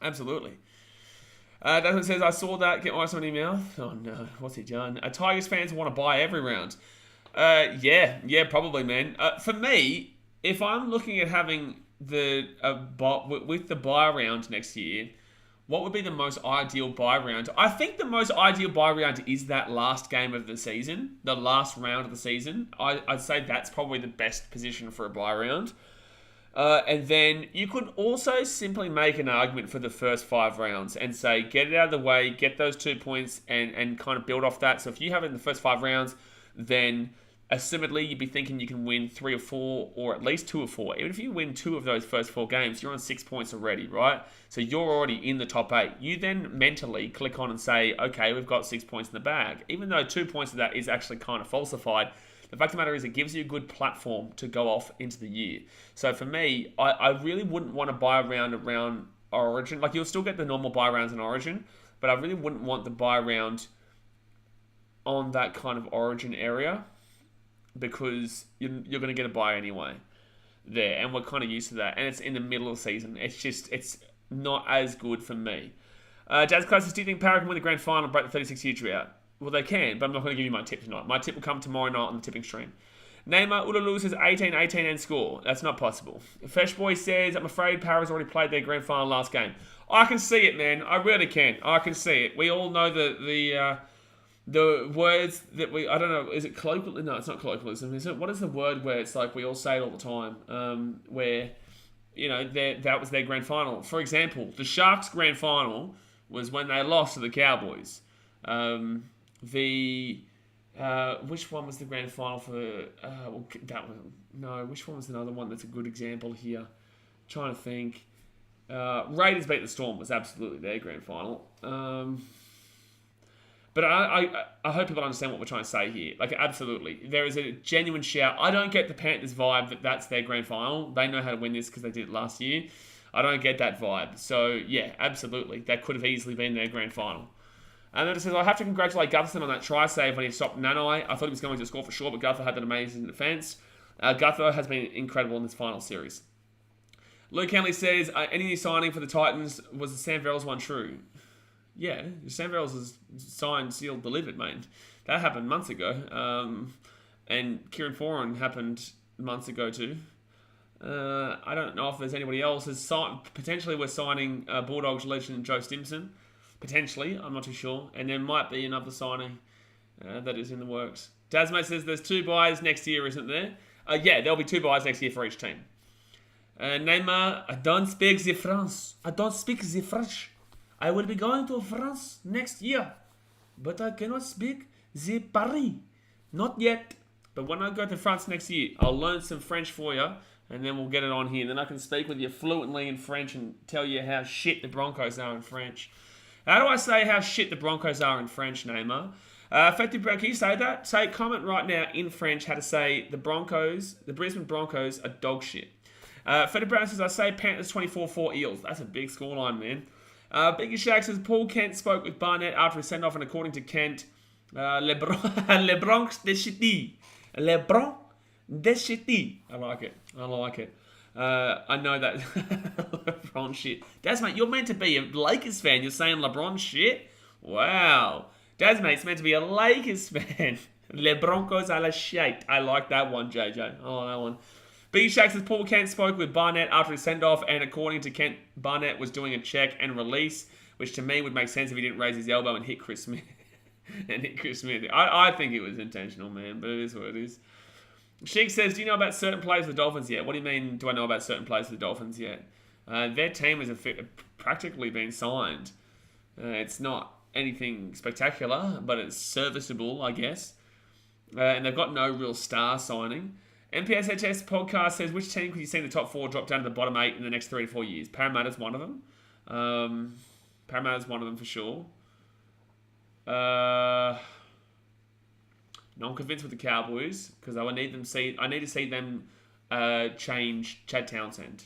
Desmond says, I saw that. Get ice on his mouth. Oh no, what's he done? Tigers fans want to buy every round. Yeah, probably, man. For me, if I'm looking at having with the buy round next year, what would be the most ideal buy round? I think the most ideal buy round is that last game of the season, the last round of the season. I'd say that's probably the best position for a buy round. And then you could also simply make an argument for the first 5 rounds and say, get it out of the way, get those 2 points and kind of build off that. So if you have it in the first 5 rounds, then assumedly you'd be thinking you can win 3 or 4 or at least 2 or 4. Even if you win 2 of those first 4 games, you're on 6 points already, right? So you're already in the top 8. You then mentally click on and say, okay, we've got 6 points in the bag. Even though 2 points of that is actually kind of falsified, the fact of the matter is it gives you a good platform to go off into the year. So for me, I really wouldn't want to buy around Origin. Like, you'll still get the normal buy rounds in Origin, but I really wouldn't want the buy round on that kind of Origin area, because you're going to get a buy anyway there, and we're kind of used to that, and it's in the middle of the season. It's not as good for me. Jazz Class says, do you think Para can win the grand final and break the 36-year drought? Well, they can, but I'm not going to give you my tip tonight. My tip will come tomorrow night on the tipping stream. Neymar Ululu says 18-18 and score. That's not possible. Fesh Boy says, I'm afraid Para's already played their grand final last game. I can see it, man. I really can. I can see it. We all know the words that I don't know, is it colloquial? No, it's not colloquialism. Is it? What is the word where it's like we all say it all the time? Where, that was their grand final. For example, the Sharks' grand final was when they lost to the Cowboys. Which one was the grand final for? That one. No, which one was another one that's a good example here? Trying to think. Raiders beat the Storm was absolutely their grand final. But I hope people understand what we're trying to say here. Like, absolutely. There is a genuine shout. I don't get the Panthers vibe that that's their grand final. They know how to win this because they did it last year. I don't get that vibe. So, yeah, absolutely. That could have easily been their grand final. And then it says, I have to congratulate Gutherson on that try save when he stopped Nanai. I thought he was going to score for sure, but Guther had that amazing defense. Guther has been incredible in this final series. Luke Henley says, any new signing for the Titans, was the Sam Verrills one true? Yeah, Sam Verrills is signed, sealed, delivered, mate. That happened months ago. And Kieran Foran happened months ago too. I don't know if there's anybody else. Potentially we're signing Bulldogs legend Joe Stimson. Potentially, I'm not too sure. And there might be another signing that is in the works. Dasmate says there's 2 buys next year, isn't there? Yeah, there'll be 2 buys next year for each team. Neymar, I don't speak the France. I don't speak the French. I will be going to France next year, but I cannot speak the Paris. Not yet. But when I go to France next year, I'll learn some French for you, and then we'll get it on here. And then I can speak with you fluently in French and tell you how shit the Broncos are in French. How do I say how shit the Broncos are in French, Neymar? Effective Brown, can you say that? Comment right now in French how to say the Brisbane Broncos are dog shit. Fetty Brown says, I say Panthers 24-4 Eels. That's a big scoreline, man. Biggie Shaq says, Paul Kent spoke with Barnett after his send-off, and according to Kent, Le Bronx de Chitty. Le Bronx de Chitty. I like it. I know that. LeBron shit. Dasmate, you're meant to be a Lakers fan. You're saying LeBron shit? Wow. Dasmate's meant to be a Lakers fan. Le Broncos a la shite. I like that one, JJ. I like that one. B. Shaq says Paul Kent spoke with Barnett after his send-off, and according to Kent, Barnett was doing a check and release, which to me would make sense if he didn't raise his elbow and hit Chris Smith. I think it was intentional, man, but it is what it is. Sheik says, do you know about certain players for the Dolphins yet? What do you mean, do I know about certain players for the Dolphins yet? Their team has practically been signed. It's not anything spectacular, but it's serviceable, I guess. And they've got no real star signing. MPSHS podcast says, which team could you see in the top 4 drop down to the bottom 8 in the next 3 to 4 years? Parramatta's one of them. Parramatta's one of them for sure. Not convinced with the Cowboys because I need to see them change Chad Townsend.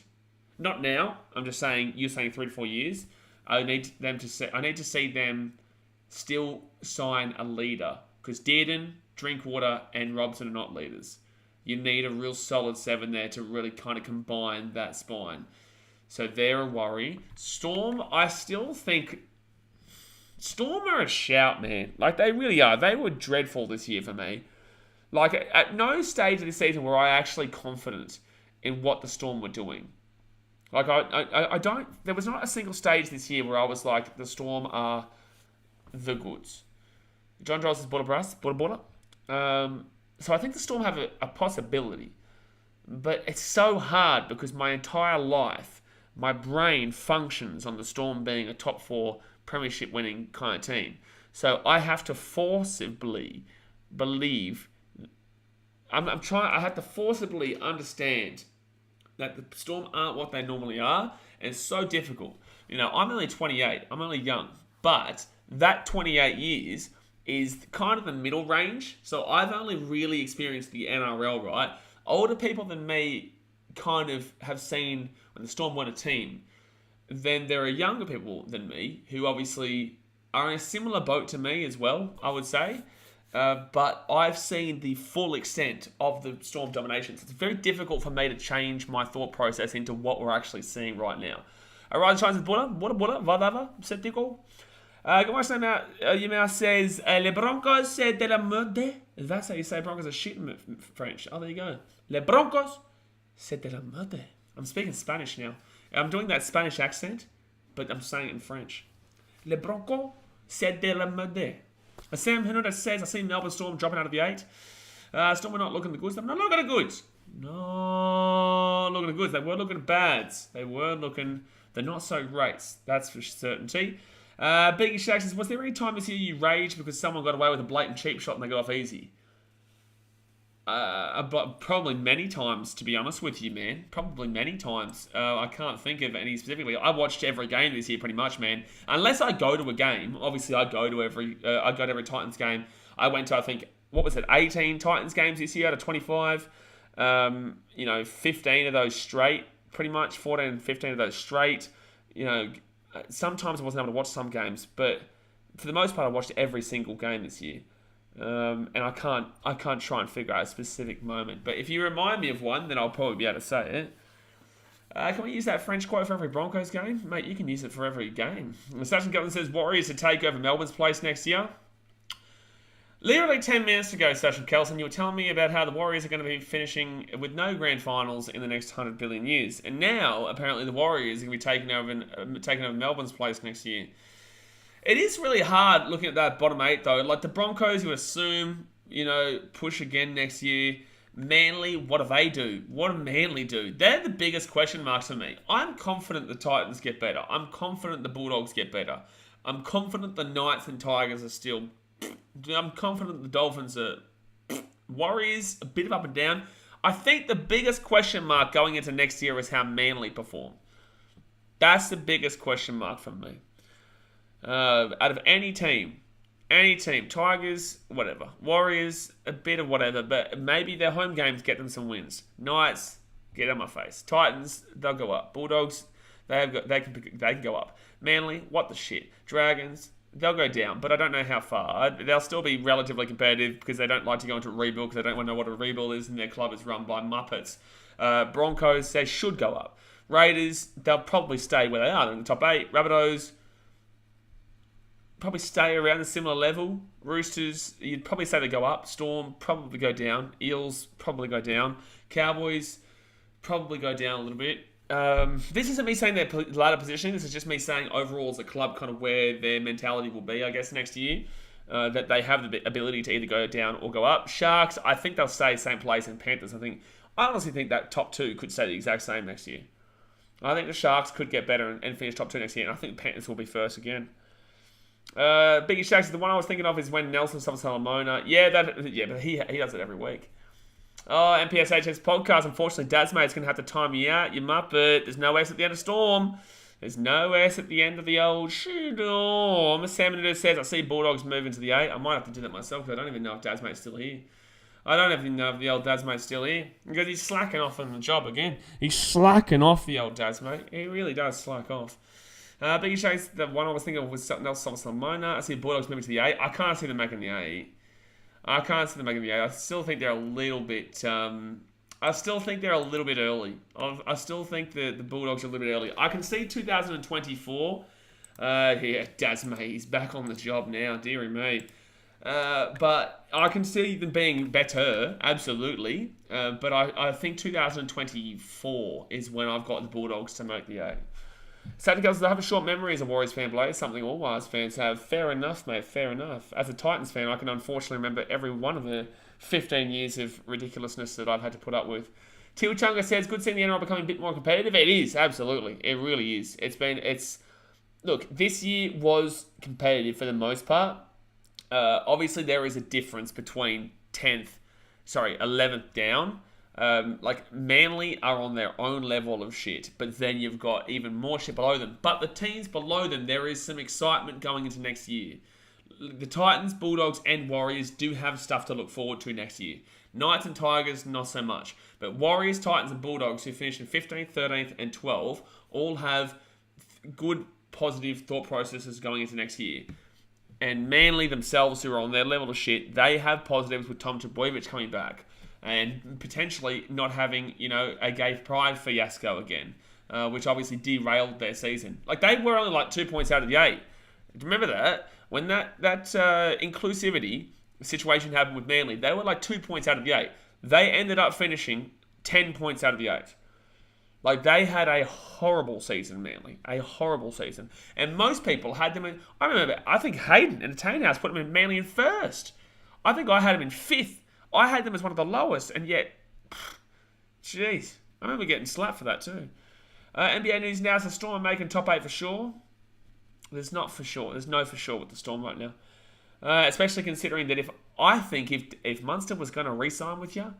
Not now. I'm just saying. You're saying 3 to 4 years. I need to see them still sign a leader. Because Dearden, Drinkwater, and Robson are not leaders. You need a real solid 7 there to really kind of combine that spine. So they're a worry. Storm, I still think... Storm are a shout, man. Like, they really are. They were dreadful this year for me. Like, at no stage of this season were I actually confident in what the Storm were doing. Like, I don't... There was not a single stage this year where I was like, the Storm are the goods. John Giles is Border. So I think the Storm have a possibility. But it's so hard because my entire life, my brain functions on the Storm being a top 4 premiership winning kind of team. So I have to forcibly believe... I have to forcibly understand that the Storm aren't what they normally are, and it's so difficult. You know, I'm only 28, I'm only young, but that 28 years is kind of the middle range, so I've only really experienced the NRL, right? Older people than me kind of have seen when the Storm won a team. Then there are younger people than me who obviously are in a similar boat to me as well, I would say. But I've seen the full extent of the Storm domination. So it's very difficult for me to change my thought process into what we're actually seeing right now. Rise Shines with Buddha, Vadava, Setico. Comment Yumar says, Les Broncos, c'est de la merde. That's how you say Broncos are shit in French. Oh, there you go. Les Broncos, c'est de la merde. I'm speaking Spanish now. I'm doing that Spanish accent, but I'm saying it in French. Les Broncos, c'est de la merde. Sam Hernandez says, I see Melbourne Storm dropping out of the 8. Storm were not looking at the goods. They're not looking at the goods. No, looking at the goods. They were looking at bads. They were looking the not so greats. That's for certainty. Biggie Shack says, was there any time this year you raged because someone got away with a blatant cheap shot and they got off easy? But probably many times, to be honest with you, man. Probably many times. I can't think of any specifically. I watched every game this year, pretty much, man. Unless I go to a game, obviously I go to every Titans game. I went to, I think, 18 Titans games this year out of 25. 15 of those straight, pretty much. 14 and 15 of those straight. Sometimes I wasn't able to watch some games, but for the most part, I watched every single game this year. And I can't try and figure out a specific moment. But if you remind me of one, then I'll probably be able to say it. Can we use that French quote for every Broncos game? Mate, you can use it for every game. Sachin Gutland says, Warriors to take over Melbourne's place next year. Literally 10 minutes ago, Sachin Kelson, you were telling me about how the Warriors are going to be finishing with no grand finals in the next 100 billion years. And now, apparently, the Warriors are going to be taking over Melbourne's place next year. It is really hard looking at that bottom 8, though. Like, the Broncos, you assume, push again next year. Manly, what do they do? What do Manly do? They're the biggest question marks for me. I'm confident the Titans get better. I'm confident the Bulldogs get better. I'm confident the Knights and Tigers are still... I'm confident the Dolphins are... Warriors, a bit of up and down. I think the biggest question mark going into next year is how Manly perform. That's the biggest question mark for me. Out of any team, Tigers, whatever, Warriors, a bit of whatever, but maybe their home games get them some wins. Knights, get on my face. Titans, they'll go up. Bulldogs, they can go up. Manly, what the shit. Dragons, they'll go down, but I don't know how far. They'll still be relatively competitive because they don't like to go into a rebuild because they don't want to know what a rebuild is, and their club is run by Muppets. Broncos, they should go up. Raiders, they'll probably stay where they are. They're in the top 8. Rabbitohs, probably stay around a similar level. Roosters, you'd probably say they go up. Storm, probably go down. Eels, probably go down. Cowboys, probably go down a little bit. This isn't me saying their ladder positioning. This is just me saying overall as a club kind of where their mentality will be, I guess, next year. That they have the ability to either go down or go up. Sharks, I think they'll stay same place. And Panthers, I honestly think that top 2 could stay the exact same next year. I think the Sharks could get better and finish top 2 next year. And I think Panthers will be first again. Biggie Shacks, the one I was thinking of is when Nelson suffers Salamona. But he does it every week. Oh, MPSH's podcast. Unfortunately, Dad's mate's going to have to time me out, you muppet. There's no S at the end of Storm. There's no S at the end of the old Storm. Sam Menendez says, I see Bulldogs moving to the 8. I might have to do that myself, because I don't even know if Dad's mate's still here. I don't even know if the old Dad's mate's still here. Because he's slacking off on the job again. He's slacking off, the old Dad's mate. He really does slack off. Biggie Shakes, the one I was thinking of was something else, Salmona. I see Bulldogs moving to the 8. I can't see them making the 8. I still think they're a little bit. I still think they're a little bit early. I still think the Bulldogs are a little bit early. I can see 2024. Daz he's back on the job now. Dearie me. But I can see them being better, absolutely. But I think 2024 is when I've got the Bulldogs to make the 8. Saturday girls, I have a short memory as a Warriors fan, Blaze. Something all Warriors fans have. Fair enough, mate. Fair enough. As a Titans fan, I can unfortunately remember every one of the 15 years of ridiculousness that I've had to put up with. Teal Chunga says, good seeing the NRL becoming a bit more competitive. It is, absolutely. It really is. Look, this year was competitive for the most part. Obviously, there is a difference between 11th down. Manly are on their own level of shit, but then you've got even more shit below them. But the teams below them, there is some excitement going into next year. The Titans, Bulldogs, and Warriors do have stuff to look forward to next year. Knights and Tigers, not so much. But Warriors, Titans, and Bulldogs, who finished in 15th, 13th, and 12th, all have good, positive thought processes going into next year. And Manly themselves, who are on their level of shit, they have positives with Tom Trbojevic coming back. And potentially not having, a Gabe Pride for Yasko again, which obviously derailed their season. They were only 2 points out of the 8. Remember that? When that inclusivity situation happened with Manly, they were 2 points out of the 8. They ended up finishing 10 points out of the 8. They had a horrible season, Manly. A horrible season. And most people had them in... I think Hayden and Tainhouse put them in Manly in first. I think I had them in 5th. I had them as one of the lowest, and yet, jeez, I remember getting slapped for that too. NBA news now: is the Storm are making top 8 for sure? There's not for sure. There's no for sure with the Storm right now, especially considering that if Munster was going to re-sign with you,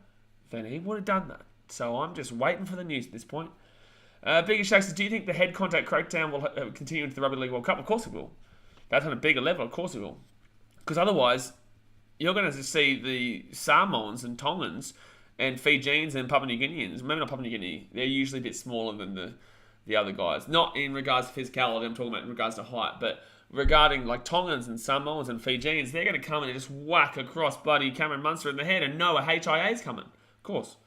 then he would have done that. So I'm just waiting for the news at this point. Bigger Shakes, do you think the head contact crackdown will continue into the Rugby League World Cup? Of course it will. That's on a bigger level. Of course it will, because otherwise, you're going to see the Samoans and Tongans and Fijians and Papua New Guineans. Maybe not Papua New Guinea. They're usually a bit smaller than the other guys. Not in regards to physicality, I'm talking about in regards to height. But regarding Tongans and Samoans and Fijians, they're going to come in and just whack across bloody Cameron Munster in the head and know a HIA's coming. Of course.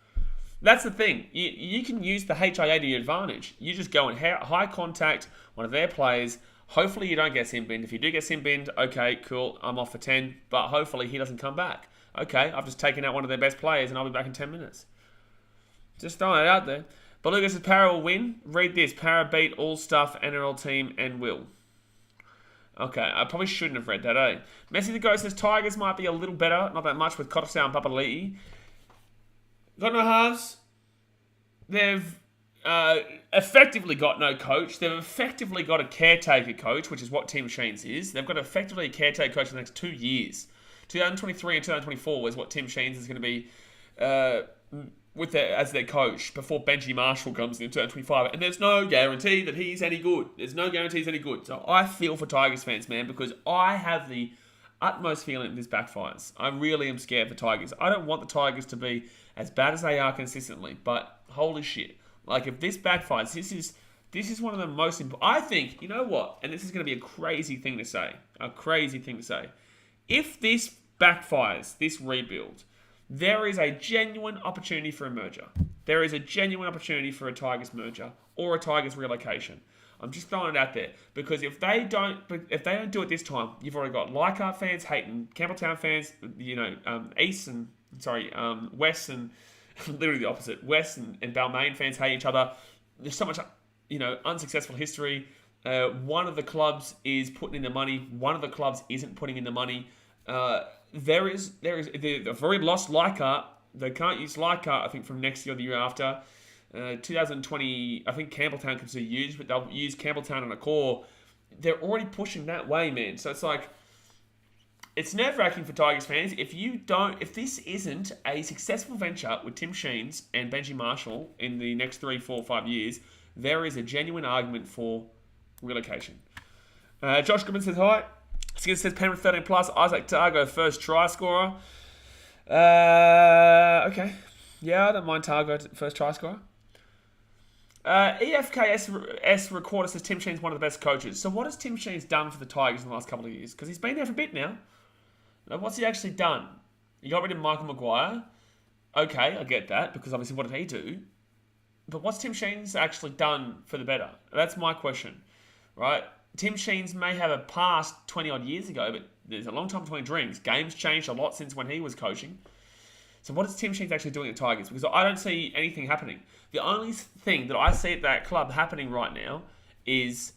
That's the thing. You can use the HIA to your advantage. You just go and high contact one of their players. Hopefully you don't get sin binned. If you do get sin binned, okay, cool, I'm off for 10. But hopefully he doesn't come back. Okay, I've just taken out one of their best players and I'll be back in 10 minutes. Just throwing it out there. Beluga says Para will win. Read this. Para beat all stuff, NRL team, and will. Okay, I probably shouldn't have read that, eh? Messi the Ghost says Tigers might be a little better. Not that much with Kotosau and Papali'i. Got no halves. They've... effectively got no coach. They've effectively got a caretaker coach, which is what Tim Sheens is. They've got effectively a caretaker coach for the next 2 years. 2023 and 2024 is what Tim Sheens is going to be as their coach before Benji Marshall comes in 2025. And there's no guarantee that he's any good. So I feel for Tigers fans, man, because I have the utmost feeling that this backfires. I really am scared for Tigers. I don't want the Tigers to be as bad as they are consistently, but holy shit. If this backfires, this is one of the most important... I think, you know what? And this is going to be a crazy thing to say. If this backfires, this rebuild, there is a genuine opportunity for a merger. There is a genuine opportunity for a Tigers merger or a Tigers relocation. I'm just throwing it out there because if they don't do it this time, you've already got Leichhardt fans hating Campbelltown fans, West and literally the opposite. West and Balmain fans hate each other. There's so much, unsuccessful history. One of the clubs is putting in the money. One of the clubs isn't putting in the money. They've already lost Leichhardt. They can't use Leichhardt, I think, from next year or the year after. 2020, I think Campbelltown can still use, but they'll use Campbelltown on a core. They're already pushing that way, man. So it's nerve-wracking for Tigers fans. If this isn't a successful venture with Tim Sheens and Benji Marshall in the next 3, 4, 5 years, there is a genuine argument for relocation. Josh Goodman says hi. Skid says Penrith 13 plus. Isaac Targo first try scorer. Okay. Yeah, I don't mind Targo first try scorer. EFKS recorder says Tim Sheen's one of the best coaches. So what has Tim Sheen's done for the Tigers in the last couple of years? Because he's been there for a bit now. What's he actually done? He got rid of Michael Maguire. Okay, I get that, because obviously what did he do? But what's Tim Sheen's actually done for the better? That's my question, right? Tim Sheen's may have a past 20-odd years ago, but there's a long time between drinks. Games changed a lot since when he was coaching. So what is Tim Sheen's actually doing at Tigers? Because I don't see anything happening. The only thing that I see at that club happening right now is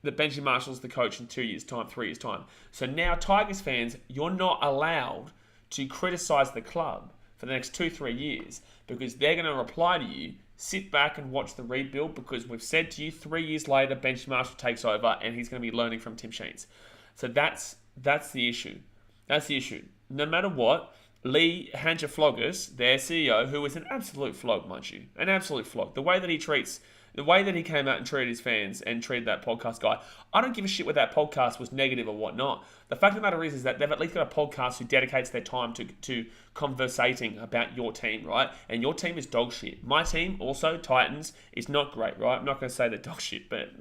that Benji Marshall's the coach in 2 years' time, 3 years' time. So now, Tigers fans, you're not allowed to criticise the club for the next 2-3 years, because they're going to reply to you, sit back and watch the rebuild, because we've said to you 3 years later, Benji Marshall takes over and he's going to be learning from Tim Sheen's. So that's the issue. That's the issue. No matter what, Lee Hanjaflogas, their CEO, who is an absolute flog, mind you, an absolute flog. The way that he came out and treated his fans and treated that podcast guy, I don't give a shit whether that podcast was negative or whatnot. The fact of the matter is that they've at least got a podcast who dedicates their time to conversating about your team, right? And your team is dog shit. My team, also, Titans, is not great, right? I'm not going to say they're dog shit, but,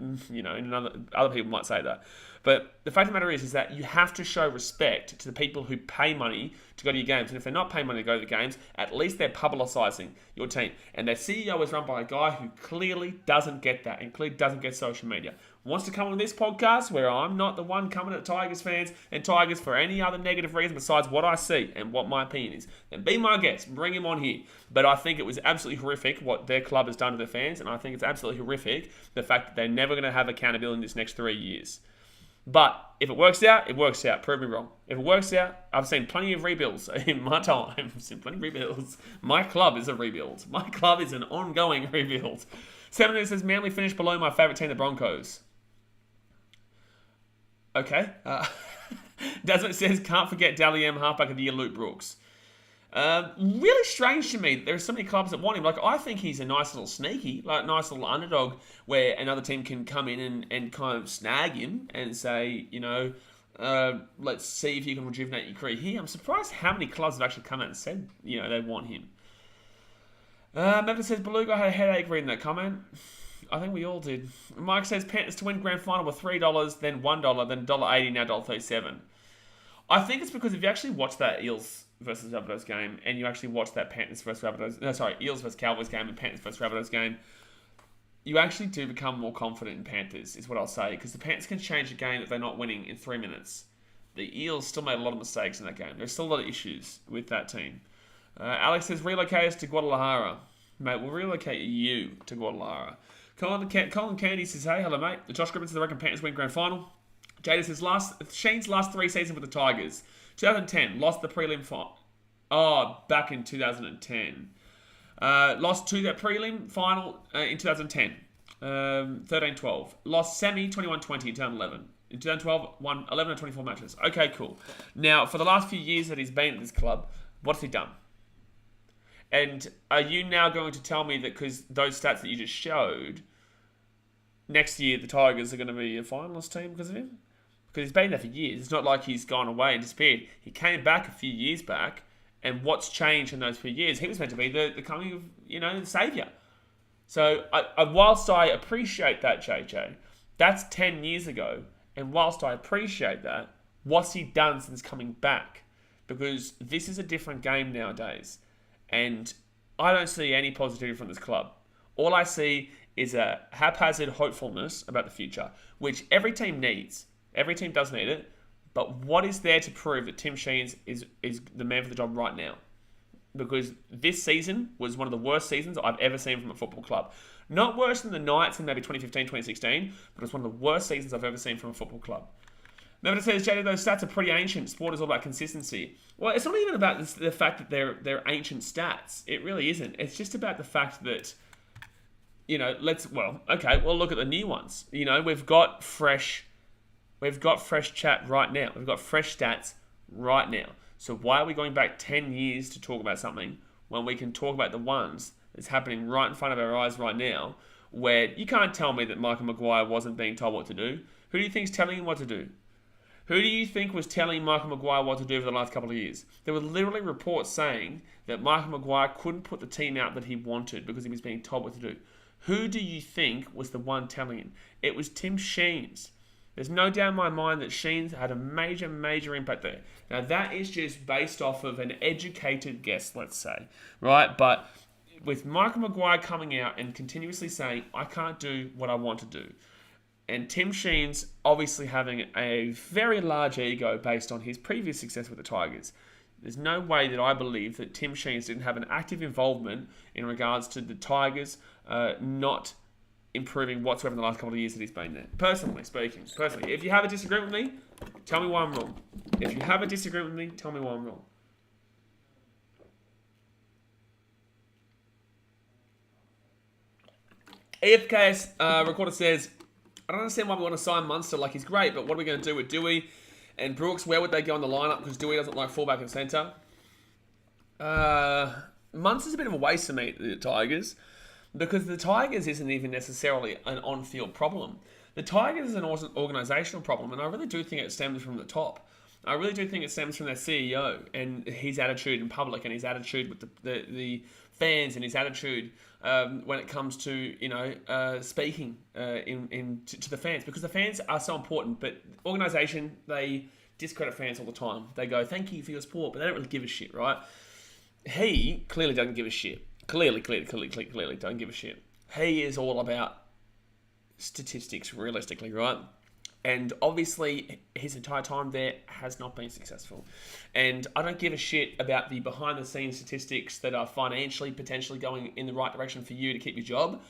other people might say that. But the fact of the matter is that you have to show respect to the people who pay money to go to your games. And if they're not paying money to go to the games, at least they're publicising your team. And their CEO is run by a guy who clearly doesn't get that and clearly doesn't get social media. Wants to come on this podcast where I'm not the one coming at Tigers fans and Tigers for any other negative reason besides what I see and what my opinion is. Then be my guest. Bring him on here. But I think it was absolutely horrific what their club has done to their fans. And I think it's absolutely horrific the fact that they're never going to have accountability in this next 3 years. But if it works out, it works out. Prove me wrong. If it works out, I've seen plenty of rebuilds in my time. I've seen plenty of rebuilds. My club is a rebuild. My club is an ongoing rebuild. 7 says, Manly finished below my favourite team, the Broncos. Okay. Desmond says, can't forget Dally M, halfback of the year, Luke Brooks. Really strange to me. There are so many clubs that want him. Like, I think he's a nice little sneaky, like nice little underdog where another team can come in and kind of snag him and say, let's see if you can rejuvenate your career here. I'm surprised how many clubs have actually come out and said, they want him. Memphis says, Beluga had a headache reading that comment. I think we all did. Mike says, Panthers to win grand final were $3, then $1, then $1.80, now $1.37. I think it's because if you actually watch that Eels versus Rabbitohs game, and you actually watch that Eels versus Cowboys game and Panthers versus Rabbitohs game, you actually do become more confident in Panthers, is what I'll say, because the Panthers can change a game if they're not winning in 3 minutes. The Eels still made a lot of mistakes in that game. There's still a lot of issues with that team. Alex says, relocate us to Guadalajara. Mate, we'll relocate you to Guadalajara. Colin Candy says, hey, hello, mate. Josh Griffin says, I reckon Panthers win grand final. Jada says, Shane's last 3 seasons with the Tigers. 2010, lost the prelim final. Oh, back in 2010. Lost to that prelim final in 2010. 13-12. Lost semi 21-20 in 2011. In 2012, won 11 of 24 matches. Okay, cool. Now, for the last few years that he's been at this club, what's he done? And are you now going to tell me that because those stats that you just showed, next year the Tigers are going to be a finalist team because of him? Because he's been there for years. It's not like he's gone away and disappeared. He came back a few years back, and what's changed in those few years? He was meant to be the coming of, the saviour. So, whilst I appreciate that, JJ, that's 10 years ago. And whilst I appreciate that, what's he done since coming back? Because this is a different game nowadays. And I don't see any positivity from this club. All I see is a haphazard hopefulness about the future, which every team needs. Every team does need it. But what is there to prove that Tim Sheens is the man for the job right now? Because this season was one of the worst seasons I've ever seen from a football club. Not worse than the Knights in maybe 2015, 2016, but it's one of the worst seasons I've ever seen from a football club. Remember, it says, JD, those stats are pretty ancient. Sport is all about consistency. Well, it's not even about the fact that they're ancient stats. It really isn't. It's just about the fact that, look at the new ones. We've got fresh chat right now. We've got fresh stats right now. So why are we going back 10 years to talk about something when we can talk about the ones that's happening right in front of our eyes right now, where you can't tell me that Michael Maguire wasn't being told what to do? Who do you think's telling him what to do? Who do you think was telling Michael Maguire what to do for the last couple of years? There were literally reports saying that Michael Maguire couldn't put the team out that he wanted because he was being told what to do. Who do you think was the one telling him? It was Tim Sheens. There's no doubt in my mind that Sheens had a major, major impact there. Now, that is just based off of an educated guess, let's say, right? But with Michael Maguire coming out and continuously saying, I can't do what I want to do, and Tim Sheens obviously having a very large ego based on his previous success with the Tigers, there's no way that I believe that Tim Sheens didn't have an active involvement in regards to the Tigers not improving whatsoever in the last couple of years that he's been there. Personally speaking. If you have a disagreement with me, tell me why I'm wrong. If you have a disagreement with me, tell me why I'm wrong. EFKS recorder says, I don't understand why we want to sign Munster. Like, he's great, but what are we going to do with Dewey and Brooks? Where would they go in the lineup? Because Dewey doesn't like fullback and centre. Munster's a bit of a waste to me, the Tigers, because the Tigers isn't even necessarily an on-field problem. The Tigers is an organisational problem, and I really do think it stems from the top. I really do think it stems from their CEO and his attitude in public, and his attitude with the fans, and his attitude when it comes to speaking to the fans, because the fans are so important. But organisation, they discredit fans all the time. They go, "Thank you for your support," but they don't really give a shit, right? He clearly doesn't give a shit. Clearly don't give a shit. He is all about statistics, realistically, right? And obviously, his entire time there has not been successful. And I don't give a shit about the behind-the-scenes statistics that are financially potentially going in the right direction for you to keep your job.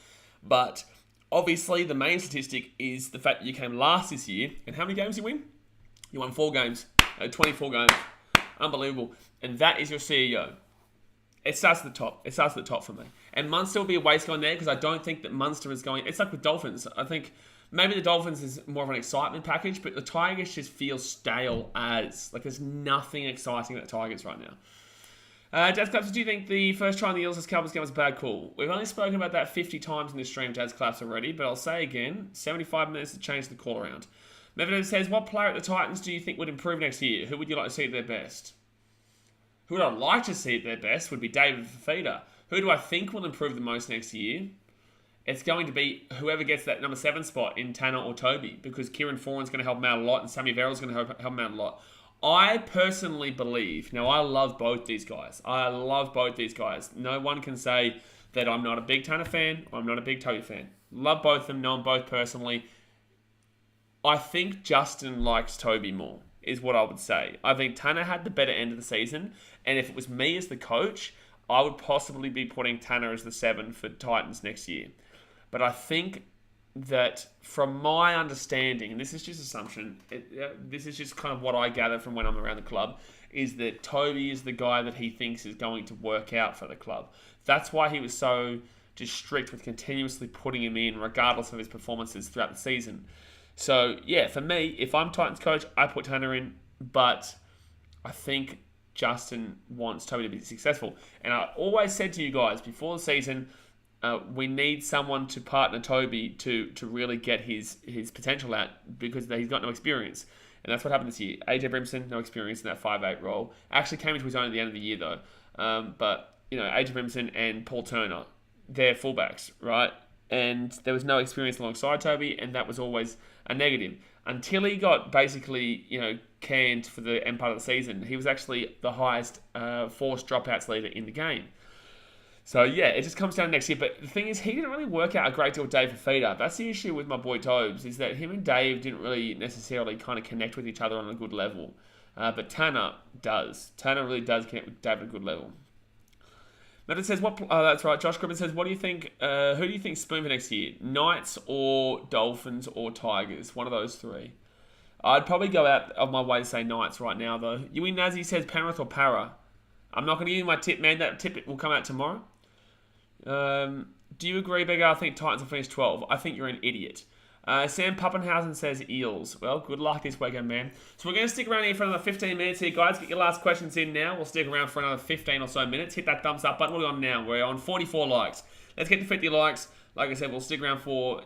But obviously, the main statistic is the fact that you came last this year. And how many games did you win? You won 4 games. 24 games. Unbelievable. And that is your CEO. It starts at the top. It starts at the top for me. And Munster will be a waste going there because I don't think that Munster is going... It's like with Dolphins. I think maybe the Dolphins is more of an excitement package, but the Tigers just feel stale as... Like, there's nothing exciting about the Tigers right now. Jazz Claps, do you think the first try on the Eels as Cowboys game was a bad call? We've only spoken about that 50 times in this stream, Jazz Claps, already, but I'll say again, 75 minutes to change the call around. Medvedev says, what player at the Titans do you think would improve next year? Who would you like to see at their best? Who would I like to see at their best would be David Fifita. Who do I think will improve the most next year? It's going to be whoever gets that number 7 spot in Tanner or Toby, because Kieran Foran's going to help him out a lot and Sammy Verrills going to help him out a lot. I personally believe, now I love both these guys. No one can say that I'm not a big Tanner fan or I'm not a big Toby fan. Love both of them, know them both personally. I think Justin likes Toby more, is what I would say. I think Tanner had the better end of the season, and if it was me as the coach, I would possibly be putting Tanner as the 7 for Titans next year. But I think that from my understanding, and this is just assumption, this is just kind of what I gather from when I'm around the club, is that Toby is the guy that he thinks is going to work out for the club. That's why he was so just strict with continuously putting him in, regardless of his performances throughout the season. So, yeah, for me, if I'm Titans coach, I put Tanner in, but I think Justin wants Toby to be successful. And I always said to you guys before the season, we need someone to partner Toby to really get his potential out, because he's got no experience. And that's what happened this year. AJ Brimson, no experience in that 5'8" role. Actually came into his own at the end of the year, though. But, AJ Brimson and Paul Turner, they're fullbacks, right? And there was no experience alongside Toby, and that was always a negative. Until he got basically, canned for the end part of the season, he was actually the highest forced dropouts leader in the game. So, yeah, it just comes down to next year. But the thing is, he didn't really work out a great deal with Dave Fifita. That's the issue with my boy Tobes, is that him and Dave didn't really necessarily kind of connect with each other on a good level. But Tanner does. Tanner really does connect with Dave at a good level. But it says, that's right. Josh Griffin says, what do you think? Who do you think spoon for next year? Knights or Dolphins or Tigers? One of those 3. I'd probably go out of my way to say Knights right now, though. Yui Nazi says Penrith or Para. I'm not going to give you my tip, man. That tip will come out tomorrow. Do you agree, Beggar? I think Titans will finish 12. I think you're an idiot. Sam Pappenhausen says Eels. Well, good luck this weekend, man. So we're going to stick around here for another 15 minutes here, guys. Get your last questions in now. We'll stick around for another 15 or so minutes. Hit that thumbs up button. What are we on now? We're on 44 likes. Let's get to 50 likes. Like I said, we'll stick around for,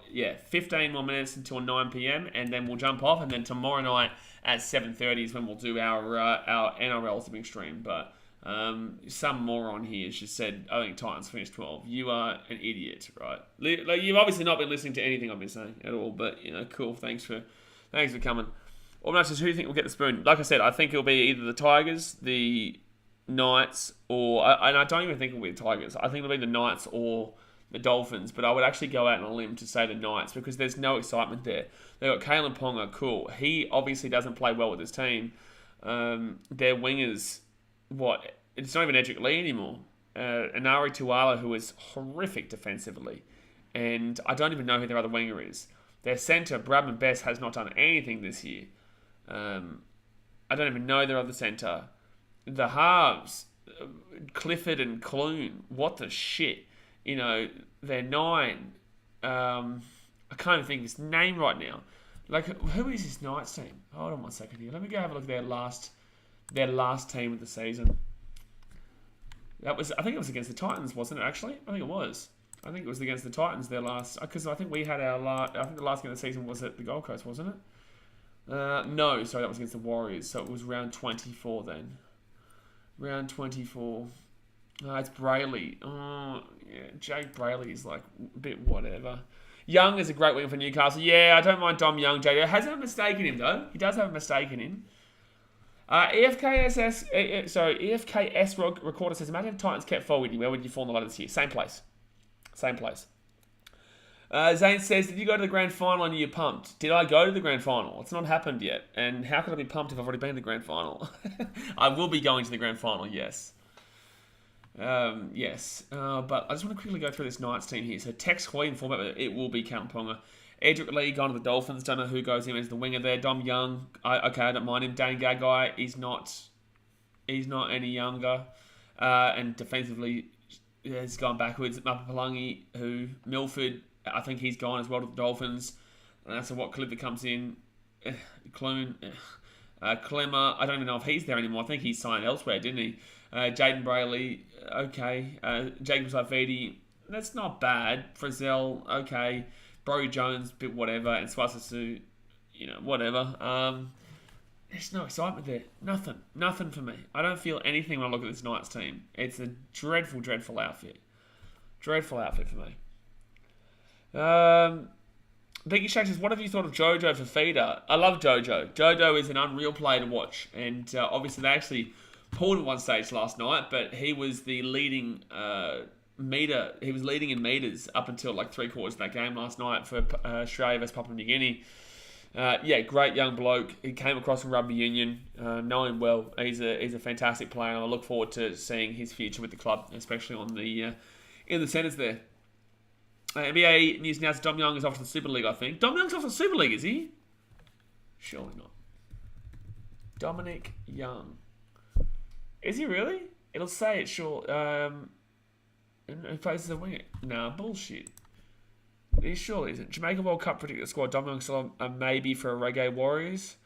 15 more minutes until 9 p.m. And then we'll jump off. And then tomorrow night at 7:30 is when we'll do our NRL stream. But Some moron here just said, I think Titans finished 12. You are an idiot, right? Like, you've obviously not been listening to anything I've been saying at all, but, cool. Thanks for coming. Almost says, who do you think will get the spoon? Like I said, I think it'll be either the Tigers, the Knights, and I don't even think it'll be the Tigers. I think it'll be the Knights or the Dolphins, but I would actually go out on a limb to say the Knights because there's no excitement there. They've got Kalen Ponga, cool. He obviously doesn't play well with his team. Their wingers, it's not even Edric Lee anymore. Anari Tuala, who is horrific defensively, and I don't even know who their other winger is. Their centre, Bradman Best, has not done anything this year. I don't even know their other centre. The halves, Clifford and Clune, what the shit? They're 9. I can't even think of his name right now. Like, who is this Knights team? Hold on one second here. Let me go have a look at their last team of the season. I think it was against the Titans, wasn't it, actually? I think it was. I think it was against the Titans, their last... Because I think we had I think the last game of the season was at the Gold Coast, wasn't it? No, sorry, that was against the Warriors. So it was round 24 then. Round 24. It's Brayley. Oh, yeah, Jake Brayley is like a bit whatever. Young is a great wing for Newcastle. Yeah, I don't mind Dom Young, Jake. He has a mistake in him, though. He does have a mistake in him. EFKS Recorder says, imagine if Titans kept forward, where would you fall in the ladder this year? Same place. Zane says, did you go to the grand final and you're pumped? Did I go to the grand final? It's not happened yet. And how could I be pumped if I've already been to the grand final? I will be going to the grand final, yes. Yes. But I just want to quickly go through this Knights team here. So Tex Hoy in format, it will be Kalen Ponga. Edric Lee gone to the Dolphins. Don't know who goes in as the winger there. Dom Young. I don't mind him. Dane Gagai. He's not any younger. And defensively, he's gone backwards. Mapapalangi, Milford, I think he's gone as well to the Dolphins. And so what Clifford comes in. Clune. Clemmer. I don't even know if he's there anymore. I think he's signed elsewhere, didn't he? Jaden Brayley. Okay. Jacob Saifidi. That's not bad. Frizzell. Okay. Bro Jones, bit whatever, and Swasasu, whatever. There's no excitement there. Nothing for me. I don't feel anything when I look at this Knights team. It's a dreadful, dreadful outfit. Dreadful outfit for me. Biggie Shack says, what have you thought of Jojo for feeder? I love Jojo. Jojo is an unreal player to watch, and obviously they actually pulled at one stage last night, but he was the leading... He was leading in meters up until like 3/4 of that game last night for Australia vs Papua New Guinea. Great young bloke. He came across from rugby union. Know him well. He's a fantastic player, and I look forward to seeing his future with the club, especially on the in the centres there. NBA news now: Dom Young is off to the Super League. I think Dom Young's off to the Super League. Is he? Surely not. Dominic Young. Is he really? It'll say it. Sure. Who plays as a winger? Nah, bullshit. He surely isn't. Jamaica World Cup predicted squad. Dom Young still a maybe for a Reggae Warriors.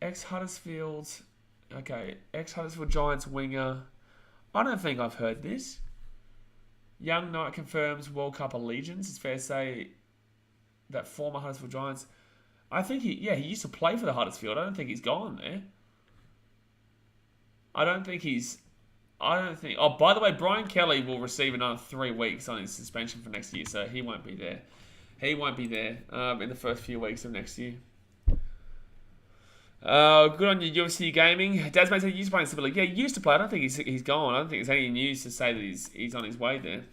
Ex-Huddersfield. Okay. Ex-Huddersfield Giants winger. I don't think I've heard this. Young Knight confirms World Cup allegiance. It's fair to say that former Huddersfield Giants. I think he used to play for the Huddersfield. I don't think he's gone there. Oh, by the way, Brian Kelly will receive another 3 weeks on his suspension for next year, so he won't be there. In the first few weeks of next year. Good on you, UFC Gaming. Dasman said he used to play in Super League. Yeah, he used to play. I don't think he's gone. I don't think there's any news to say that he's on his way there.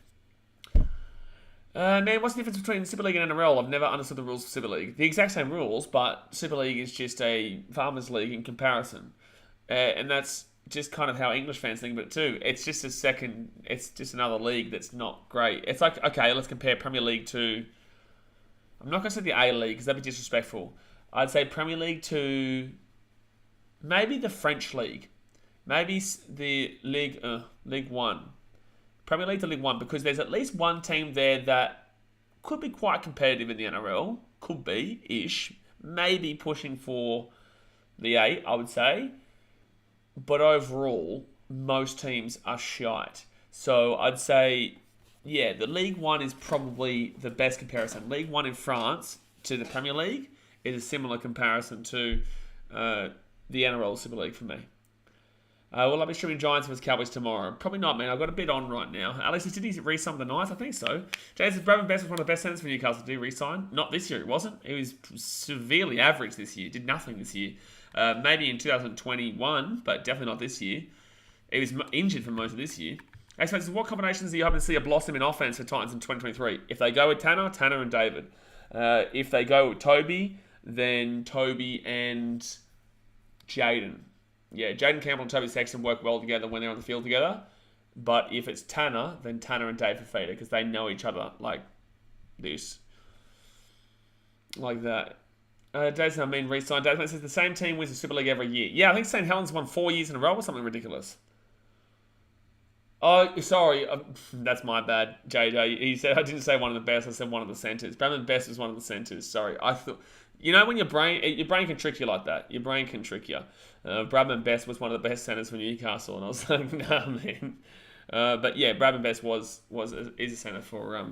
Man, what's the difference between Super League and NRL? I've never understood the rules for Super League. The exact same rules, but Super League is just a farmers league in comparison. And that's just kind of how English fans think of it too. It's just another league that's not great. It's like, okay, let's compare Premier League to... I'm not going to say the A-League because that'd be disrespectful. I'd say Premier League to maybe the French League. Maybe the League One. Premier League to League One, because there's at least one team there that could be quite competitive in the NRL. Could be-ish. Maybe pushing for the 8, I would say. But overall, most teams are shite. So I'd say, yeah, the League One is probably the best comparison. League One in France to the Premier League is a similar comparison to the NRL Super League for me. Will I be streaming Giants vs Cowboys tomorrow? Probably not, man. I've got a bit on right now. Alex, did he re-sign the Knights? I think so. Jason Bradman Best was one of the best centers for Newcastle. Did he re-sign? Not this year, it wasn't. He was severely average this year. Did nothing this year. Maybe in 2021, but definitely not this year. He was injured for most of this year. Actually, what combinations are you hoping to see a blossom in offense for Titans in 2023? If they go with Tanner and David. If they go with Toby, then Toby and Jaden. Yeah, Jaden Campbell and Toby Sexton work well together when they're on the field together. But if it's Tanner, then Tanner and Dave Fifita, because they know each other like this. Like that. Jason, re-signed. Jason says the same team wins the Super League every year. Yeah, I think St. Helens won 4 years in a row or something ridiculous. Oh, sorry. That's my bad, JJ. He said I didn't say one of the best. I said one of the centres. Bradman Best is one of the centres. Sorry. I thought... You know when your brain can trick you like that. Your brain can trick you. Bradman Best was one of the best centres for Newcastle, and I was like, nah, man. But yeah, Bradman Best is a centre for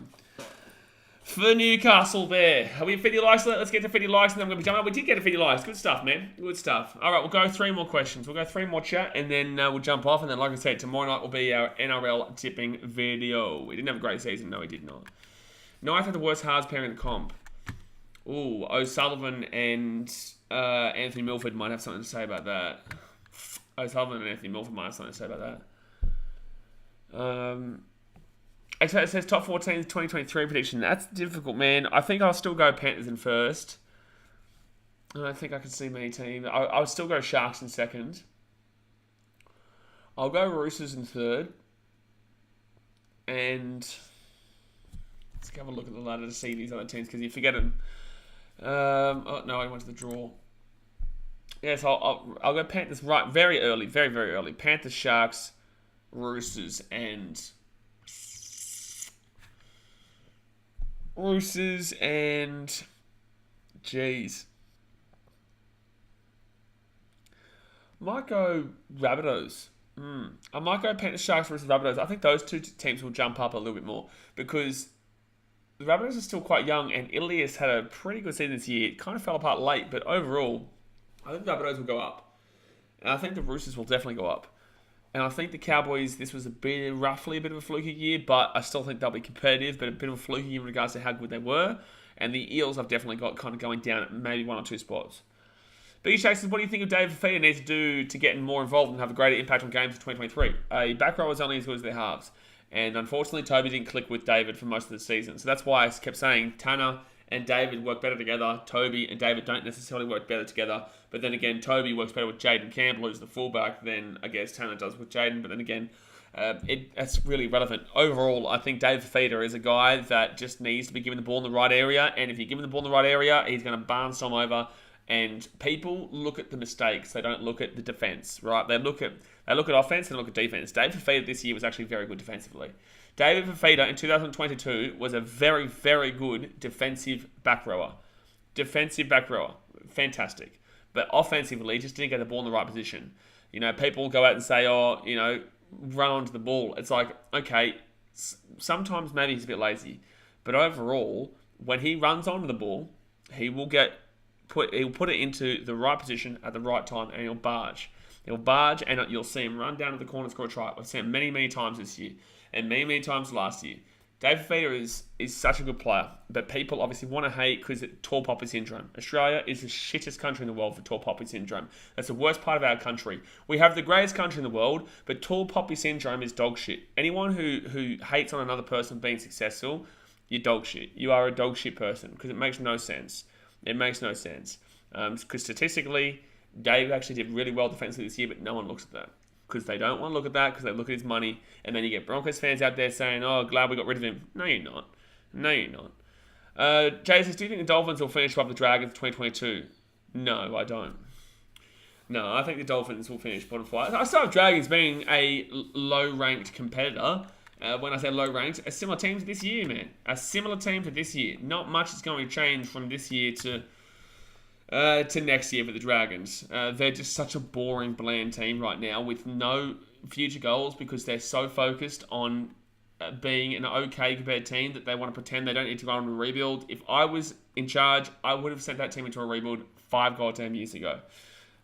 Newcastle. There. Are we at 50 likes? Let's get to 50 likes, and then I'm going to be jumping up. We did get to 50 likes. Good stuff, man. Good stuff. All right, we'll go 3 more questions. We'll go 3 more chat, and then we'll jump off. And then, like I said, tomorrow night will be our NRL tipping video. We didn't have a great season. No, we did not. No, I had the worst halves pairing in the comp. Ooh, O'Sullivan and Anthony Milford might have something to say about that. O'Sullivan and Anthony Milford might have something to say about that. Actually, it says top 14 2023 prediction. That's difficult, man. I think I'll still go Panthers in first. I don't think I can see many teams. I would still go Sharks in second. I'll go Roosters in third. And let's have a look at the ladder to see these other teams, because you forget them. Oh no, I went to the draw. Yes, I'll go Panthers right very early, very, very early. Panthers, Sharks, Roosters, and jeez. Might go Rabbitohs. I might go Panthers, Sharks, Roosters, Rabbitohs. I think those two teams will jump up a little bit more, because the Rabbitohs are still quite young, and Ilias had a pretty good season this year. It kind of fell apart late, but overall, I think the Rabbitohs will go up. And I think the Roosters will definitely go up. And I think the Cowboys, this was roughly a bit of a fluky year, but I still think they'll be competitive, but a bit of a fluky year in regards to how good they were. And the Eels I've definitely got kind of going down at maybe 1 or 2 spots. Biggie Shake says, what do you think of David Fifita needs to do to get more involved and have a greater impact on games for 2023? A back row is only as good as their halves. And unfortunately, Toby didn't click with David for most of the season. So that's why I kept saying Tanner and David work better together. Toby and David don't necessarily work better together. But then again, Toby works better with Jaden Campbell, who's the fullback, than I guess Tanner does with Jaden. But then again, it's really relevant. Overall, I think David Fifita is a guy that just needs to be given the ball in the right area. And if you give him the ball in the right area, he's going to barnstorm over. And people look at the mistakes. They don't look at the defense, right? They look at offense and look at defense. David Fifita this year was actually very good defensively. David Fifita in 2022 was a very, very good defensive back rower. Fantastic. But offensively, just didn't get the ball in the right position. You know, people go out and say, run onto the ball. It's like, okay, sometimes maybe he's a bit lazy. But overall, when he runs onto the ball, he'll put it into the right position at the right time, and he'll barge. He'll barge, and you'll see him run down to the corner and score a try. I've seen him many, many times this year, and many, many times last year. David Fifita is such a good player, but people obviously want to hate because of tall poppy syndrome. Australia is the shittest country in the world for tall poppy syndrome. That's the worst part of our country. We have the greatest country in the world, but tall poppy syndrome is dog shit. Anyone who hates on another person being successful, you're dog shit. You are a dog shit person, because it makes no sense. It makes no sense. Because statistically, Dave actually did really well defensively this year, but no one looks at that. Because they don't want to look at that, because they look at his money, and then you get Broncos fans out there saying, oh, glad we got rid of him. No, you're not. Jay says, do you think the Dolphins will finish above the Dragons for 2022? No, I don't. No, I think the Dolphins will finish bottom 5. I still have Dragons being a low-ranked competitor. When I say low-ranked, a similar team to this year, man. A similar team to this year. Not much is going to change from this year to next year for the Dragons. They're just such a boring, bland team right now with no future goals, because they're so focused on being an okay compared team that they want to pretend they don't need to go on a rebuild. If I was in charge, I would have sent that team into a rebuild 5 goddamn years ago.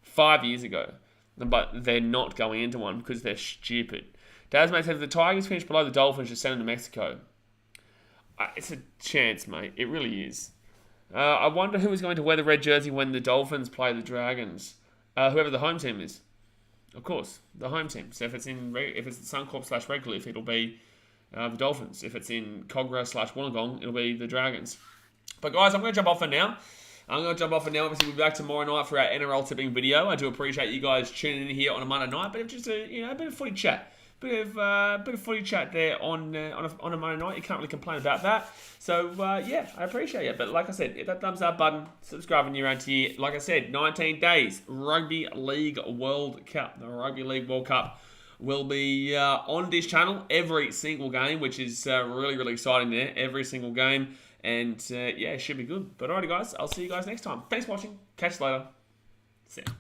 5 years ago. But they're not going into one because they're stupid. Dasmate says, if the Tigers finish below the Dolphins, just send them to Mexico. It's a chance, mate. It really is. I wonder who is going to wear the red jersey when the Dolphins play the Dragons. Whoever the home team is. Of course, the home team. So if it's Suncorp / Redcliffe, it'll be the Dolphins. If it's in Kogarah / Wollongong, it'll be the Dragons. But guys, I'm going to jump off for now. Obviously, we'll be back tomorrow night for our NRL tipping video. I do appreciate you guys tuning in here on a Monday night, but just a bit of footy chat. Bit of footy chat there on a Monday night. You can't really complain about that. So, yeah, I appreciate it. But like I said, hit that thumbs up button. Subscribe when you're around here. Like I said, 19 days. Rugby League World Cup. The Rugby League World Cup will be on this channel every single game, which is really, really exciting there. Every single game. And, yeah, it should be good. But alrighty, guys. I'll see you guys next time. Thanks for watching. Catch you later. See ya.